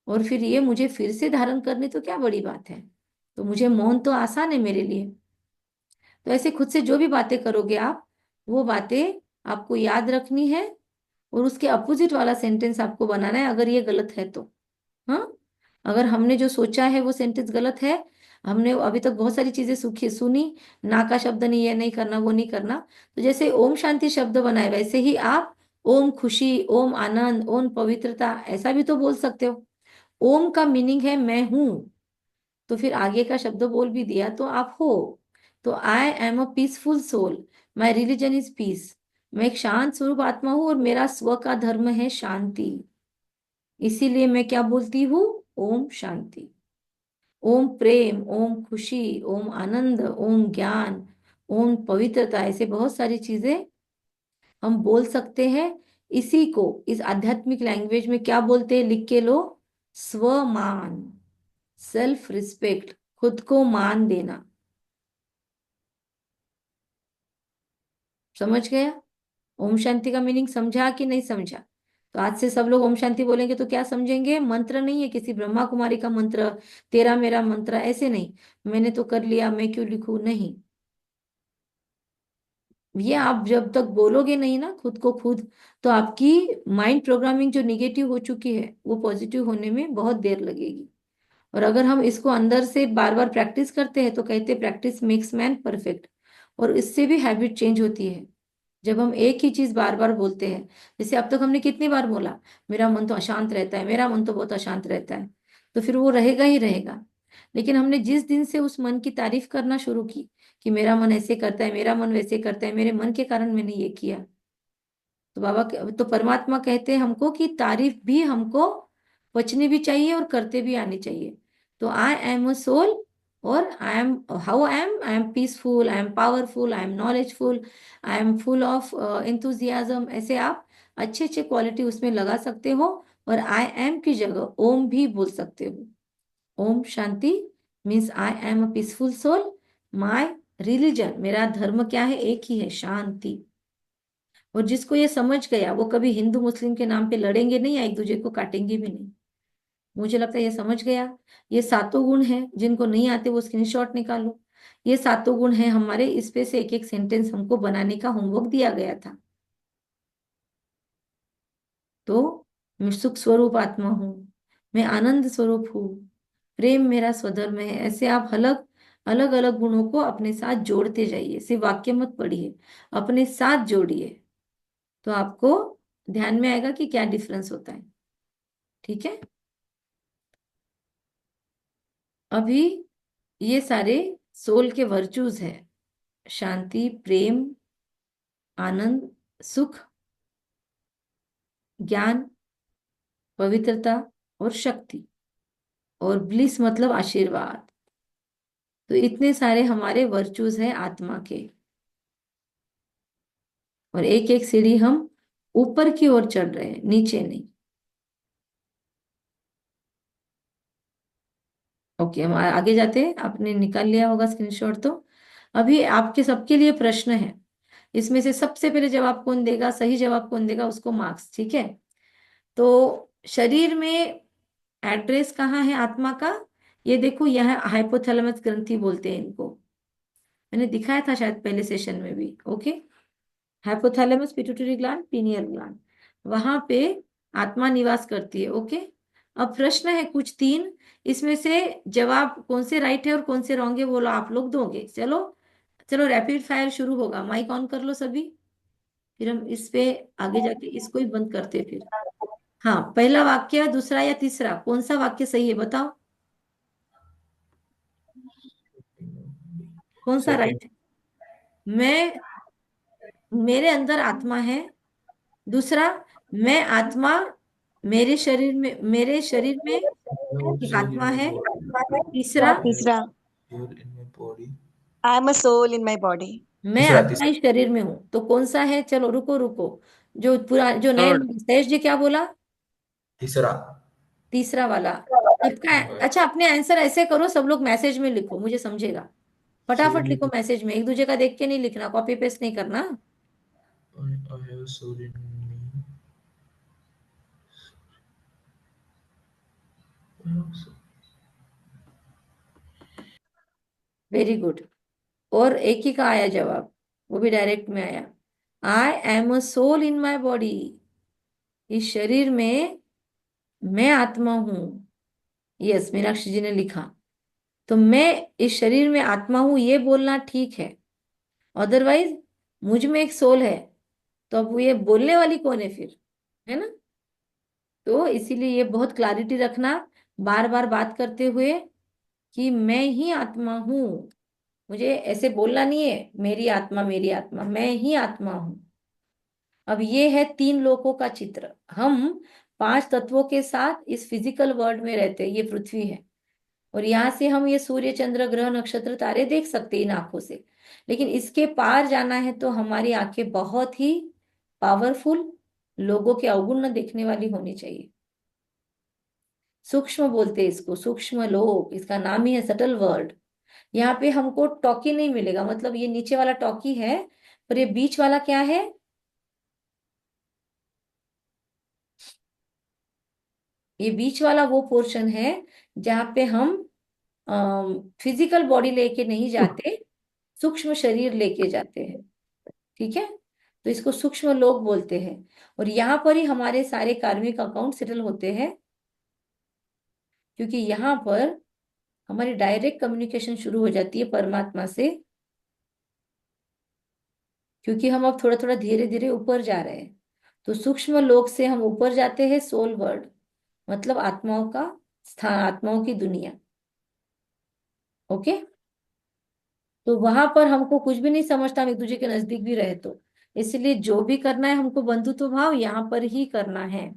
और फिर ये मुझे फिर से धारण करनी तो क्या बड़ी बात है, तो मुझे मौन तो आसान है मेरे लिए। तो ऐसे खुद से जो भी बातें करोगे आप, वो बातें आपको याद रखनी है, और उसके अपोजिट वाला सेंटेंस आपको बनाना है अगर ये गलत है तो। हाँ, अगर हमने जो सोचा है वो सेंटेंस गलत है, हमने अभी तक बहुत सारी चीजें सुखी सुनी, ना का शब्द नहीं, ये नहीं करना वो नहीं करना, तो जैसे ओम शांति शब्द बनाए वैसे ही आप ओम खुशी, ओम आनंद, ओम पवित्रता ऐसा भी तो बोल सकते हो। ओम का मीनिंग है मैं हूं, तो फिर आगे का शब्द बोल भी दिया तो आप हो। तो I am a peaceful soul, my religion is peace. मैं एक शांत स्वरूप आत्मा हूं और मेरा स्व का धर्म है शांति। इसीलिए मैं क्या बोलती हूँ, ओम शांति। ओम प्रेम, ओम खुशी, ओम आनंद, ओम ज्ञान, ओम पवित्रता, ऐसे बहुत सारी चीजें हम बोल सकते हैं। इसी को इस आध्यात्मिक लैंग्वेज में क्या बोलते हैं, लिख के लो, स्वमान, सेल्फ रिस्पेक्ट, खुद को मान देना। समझ गया? ओम शांति का मीनिंग समझा कि नहीं समझा? तो आज से सब लोग ओम शांति बोलेंगे तो क्या समझेंगे, मंत्र नहीं है किसी ब्रह्मा कुमारी का मंत्र, तेरा मेरा मंत्र ऐसे नहीं, मैंने तो कर लिया मैं क्यों लिखूं, नहीं। ये आप जब तक बोलोगे नहीं ना खुद को खुद, तो आपकी माइंड प्रोग्रामिंग जो निगेटिव हो चुकी है वो पॉजिटिव होने में बहुत देर लगेगी। और अगर हम इसको अंदर से बार बार प्रैक्टिस करते हैं तो कहते प्रैक्टिस मेक्स मैन परफेक्ट, और इससे भी हैबिट चेंज होती है। जब हम एक ही चीज बार बार बोलते हैं, जैसे अब तक हमने कितनी बार बोला, मेरा मन तो अशांत रहता है, मेरा मन तो बहुत अशांत रहता है, तो फिर वो रहेगा ही रहेगा। लेकिन हमने जिस दिन से उस मन की तारीफ करना शुरू की कि मेरा मन ऐसे करता है, मेरा मन वैसे करता है, मेरे मन के कारण मैंने ये किया, तो तो परमात्मा कहते हैं हमको कि तारीफ भी हमको बचनी भी चाहिए और करते भी आनी चाहिए। तो आई एम अ सोल, और I am, how I am peaceful, I am powerful, I am knowledgeful, I am full of enthusiasm, ऐसे आप अच्छे अच्छे क्वालिटी उसमें लगा सकते हो। और आई एम की जगह ओम भी बोल सकते हो। Om Shanti means I am a peaceful soul, my religion, मेरा धर्म क्या है, एक ही है, शांति। और जिसको ये समझ गया वो कभी हिंदू मुस्लिम के नाम पे लड़ेंगे नहीं या एक दूसरे को काटेंगे भी नहीं। मुझे लगता है ये समझ गया। ये सातों गुण हैं, जिनको नहीं आते वो स्क्रीनशॉट निकालो। ये सातों गुण हैं हमारे, इस पे से एक एक सेंटेंस हमको बनाने का होमवर्क दिया गया था। तो मैं सुख स्वरूप आत्मा हूँ, मैं आनंद स्वरूप हूँ, प्रेम मेरा स्वधर्म है, ऐसे आप अलग अलग अलग गुणों को अपने साथ जोड़ते जाइए, सिर्फ वाक्य मत पढ़िए, अपने साथ जोड़िए, तो आपको ध्यान में आएगा कि क्या डिफरेंस होता है। ठीक है? अभी ये सारे सोल के वर्चूज हैं, शांति, प्रेम, आनंद, सुख, ज्ञान, पवित्रता और शक्ति, और ब्लिस मतलब आशीर्वाद। तो इतने सारे हमारे वर्चूज हैं आत्मा के, और एक एक सीढ़ी हम ऊपर की ओर चढ़ रहे हैं, नीचे नहीं। ओके, हम आगे जाते हैं। आपने निकाल लिया होगा स्क्रीनशॉट तो। अभी आपके सबके लिए प्रश्न है, इसमें से सबसे पहले जवाब कौन देगा, सही जवाब कौन देगा उसको मार्क्स, ठीक है? तो शरीर में एड्रेस कहाँ है आत्मा का, ये देखो, यह हाइपोथैलेमस ग्रंथि बोलते हैं इनको, मैंने दिखाया था शायद पहले सेशन में भी। Okay, hypothalamus, pituitary gland, pineal gland, वहां पे आत्मा निवास करती है। ओके, अब प्रश्न है कुछ तीन, इसमें से जवाब कौन से राइट है और कौन से रॉन्ग है वो आप लोग दोगे। चलो चलो, रैपिड फायर शुरू होगा, माइक ऑन कर लो सभी, फिर हम इस पे आगे जाके इसको ही बंद करते हैं फिर। हाँ, पहला वाक्य, दूसरा या तीसरा, कौन सा वाक्य सही है बताओ, कौन सा सेकंड। राइट है? मैं, मेरे अंदर आत्मा है। दूसरा, मैं आत्मा, मेरे शरीर में एक सोल इन आत्मा माय है। बॉडी। तीसरा, तीसरा, soul in my body. I am a soul in my body. मैं तीसरा आत्मा तीसरा। इस शरीर में हूं, तो कौन सा है? चलो रुको रुको, जो पूरा जो नए थर्ड। सहेश जी क्या बोला? तीसरा। तीसरा वाला सबका। अच्छा, अपने आंसर ऐसे करो, सब लोग मैसेज में लिखो, मुझे समझेगा। फटाफट लिखो मैसेज में, एक दूसरे का देख के नहीं लिखना, कॉपी पेस्ट नहीं करना। I have soul in me. Very good. और एक ही का आया जवाब, वो भी डायरेक्ट में आया। I am a soul in my body. इस शरीर में मैं आत्मा हूं। यस, मीनाक्षी जी ने लिखा। तो मैं इस शरीर में आत्मा हूं, ये बोलना ठीक है। अदरवाइज मुझ में एक सोल है, तो अब वो ये बोलने वाली कौन है फिर, है ना? तो इसीलिए ये बहुत क्लैरिटी रखना, बार बार बात करते हुए, कि मैं ही आत्मा हूं। मुझे ऐसे बोलना नहीं है मेरी आत्मा, मैं ही आत्मा हूं। अब ये है तीन लोकों का चित्र। हम पांच तत्वों के साथ इस फिजिकल वर्ल्ड में रहते हैं, ये पृथ्वी है। और यहाँ से हम ये सूर्य चंद्र ग्रह नक्षत्र तारे देख सकते हैं इन आंखों से। लेकिन इसके पार जाना है तो हमारी आंखें बहुत ही पावरफुल, लोगों के अवगुण देखने वाली होनी चाहिए। सूक्ष्म बोलते हैं इसको, सूक्ष्म लोक, इसका नाम ही है सटल वर्ल्ड। यहाँ पे हमको टॉकी नहीं मिलेगा, मतलब ये नीचे वाला टॉकी है, पर ये बीच वाला क्या है? ये बीच वाला वो पोर्शन है जहाँ पे हम फिजिकल बॉडी लेके नहीं जाते, सूक्ष्म शरीर लेके जाते हैं। ठीक है, तो इसको सूक्ष्म लोक बोलते हैं। और यहाँ पर ही हमारे सारे कार्मिक अकाउंट सेटल होते हैं, क्योंकि यहाँ पर हमारी डायरेक्ट कम्युनिकेशन शुरू हो जाती है परमात्मा से। क्योंकि हम अब थोड़ा थोड़ा धीरे धीरे ऊपर जा रहे हैं, तो सूक्ष्म लोक से हम ऊपर जाते हैं सोल वर्ल्ड, मतलब आत्माओं का स्थान, आत्माओं की दुनिया। ओके, तो वहां पर हमको कुछ भी नहीं समझता, हम एक दूसरे के नजदीक भी रहे तो। इसलिए जो भी करना है हमको बंधुत्व भाव यहाँ पर ही करना है।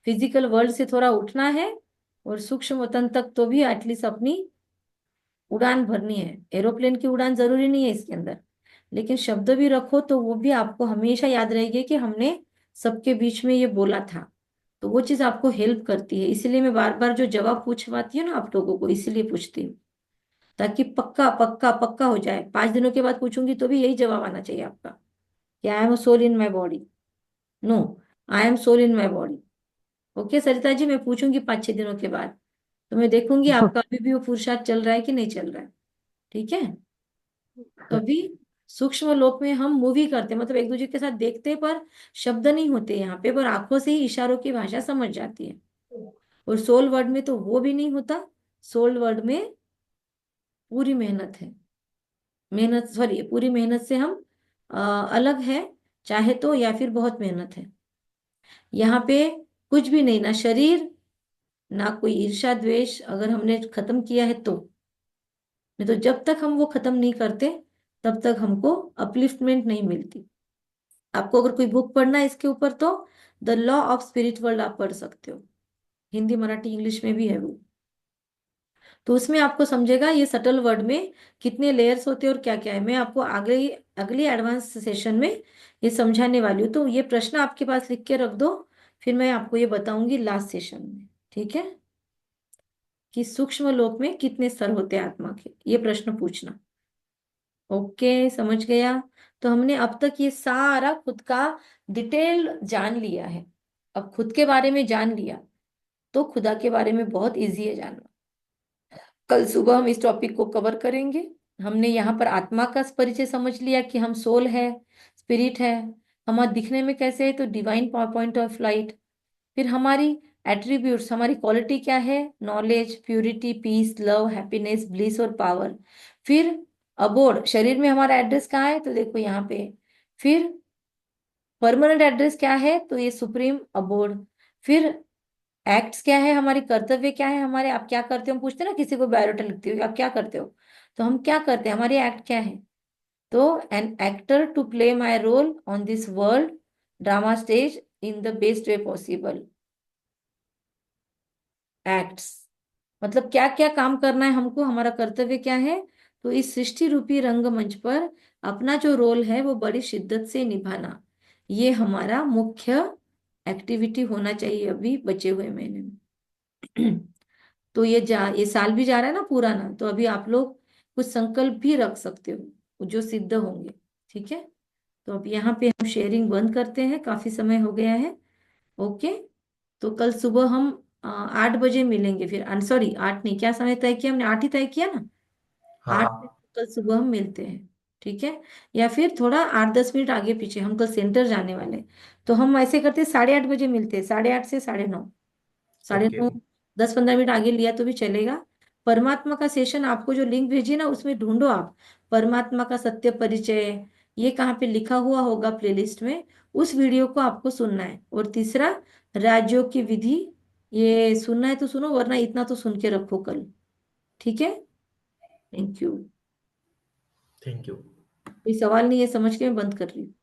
फिजिकल वर्ल्ड से थोड़ा उठना है, और सूक्ष्म वतन तक तो भी एटलीस्ट अपनी उड़ान भरनी है। एरोप्लेन की उड़ान जरूरी नहीं है इसके अंदर, लेकिन शब्द भी रखो तो वो भी आपको हमेशा याद रहेगी कि हमने सबके बीच में ये बोला था। तो वो चीज आपको हेल्प करती है। इसलिए मैं बार बार जो जवाब पूछवाती हूँ ना आप लोगों को, इसीलिए पूछती हूँ, ताकि पक्का पक्का पक्का हो जाए। 5 दिनों के बाद पूछूंगी तो भी यही जवाब आना चाहिए आपका, कि I am soul in my body. No, I am soul in my body. Okay Sarita ji, मैं पूछूंगी 5-6 दिनों के बाद, तो मैं देखूंगी आपका अभी भी वो पुरुषार्थ चल रहा है कि नहीं चल रहा है। ठीक है, तो अभी सूक्ष्म लोक में हम मूवी करते हैं, मतलब एक दूसरे के साथ देखते हैं, पर शब्द नहीं होते यहाँ पे, पर आंखों से ही इशारों की भाषा समझ जाती है। और सोल वर्ड में तो वो भी नहीं होता। सोल वर्ड में पूरी मेहनत है, मेहनत सॉरी पूरी मेहनत से हम अलग है, चाहे तो, या फिर बहुत मेहनत है। यहाँ पे कुछ भी नहीं, ना शरीर, ना कोई ईर्ष्या द्वेष, अगर हमने खत्म किया है तो। नहीं तो जब तक हम वो खत्म नहीं करते, तब तक हमको अपलिफ्टमेंट नहीं मिलती। आपको अगर कोई बुक पढ़ना है इसके ऊपर, तो the law of spirit world आप पढ़ सकते हो, हिंदी मराठी इंग्लिश में भी है वो। तो उसमें आपको समझेगा ये सटल वर्ड में कितने लेयर्स होते हैं और क्या क्या है। मैं आपको आगे अगली एडवांस सेशन में ये समझाने वाली हूँ। तो ये प्रश्न आपके पास लिख के रख दो, फिर मैं आपको ये बताऊंगी लास्ट सेशन में। ठीक है, कि सूक्ष्म लोक में कितने स्तर होते हैं आत्मा के, ये प्रश्न पूछना। ओके, समझ गया? तो हमने अब तक ये सारा खुद का डिटेल जान लिया है। अब खुद के बारे में जान लिया, तो खुदा के बारे में बहुत इजी है जानना। कल सुबह हम इस टॉपिक को कवर करेंगे। हमने यहाँ पर आत्मा का परिचय समझ लिया कि हम सोल है, स्पिरिट है। हमारा दिखने में कैसे है, तो डिवाइन पॉइंट ऑफ लाइट। फिर हमारी एट्रीब्यूट्स, हमारी क्वालिटी क्या है? Knowledge, purity, peace, love, happiness, bliss और पावर। फिर अबोर्ड, शरीर में हमारा एड्रेस कहाँ है, तो देखो यहाँ पे। फिर परमानेंट एड्रेस क्या है, तो ये सुप्रीम अबोर्ड। फिर एक्ट्स क्या है, हमारी कर्तव्य क्या है हमारे, आप क्या करते हो? हम पूछते हैं ना किसी को, बायोडाटा लिखते हो आप क्या करते हो, तो हम क्या करते हैं, हमारी एक्ट क्या है? तो an actor to play my role on this world drama stage in the best way possible. Acts मतलब क्या क्या काम करना है हमको, हमारा कर्तव्य क्या है, तो इस सृष्टि रूपी रंगमंच पर अपना जो रोल है वो बड़ी शिद्दत से निभाना, ये हमारा मुख्य एक्टिविटी होना चाहिए अभी बचे हुए महीने में। तो ये साल भी जा रहा है ना पुराना, तो अभी आप लोग कुछ संकल्प भी रख सकते हो जो सिद्ध होंगे। ठीक है, तो अब यहाँ पे हम शेयरिंग बंद करते हैं, काफी समय हो गया है। ओके, तो कल सुबह हम 8 बजे मिलेंगे फिर। सॉरी, 8 नहीं, क्या समय तय किया हमने? 8 ही तय किया ना। आठ हाँ। बजे कल सुबह हम मिलते हैं। ठीक है, या फिर थोड़ा 8-10 मिनट आगे पीछे, हम कल सेंटर जाने वाले हैं। तो हम ऐसे करते हैं, 8:30 बजे मिलते हैं, 8:30 से 9:30। साढ़े ओके। नौ 10-15 मिनट आगे लिया तो भी चलेगा। परमात्मा का सेशन आपको जो लिंक भेजी ना, उसमें ढूंढो आप, परमात्मा का सत्य परिचय, ये कहाँ पे लिखा हुआ होगा प्लेलिस्ट में, उस वीडियो को आपको सुनना है। और तीसरा, राजयोग की विधि, ये सुनना है तो सुनो, वरना इतना तो सुन के रखो कल। ठीक है, थैंक यू। Thank you. कोई सवाल नहीं है, समझ के मैं बंद कर रही हूँ।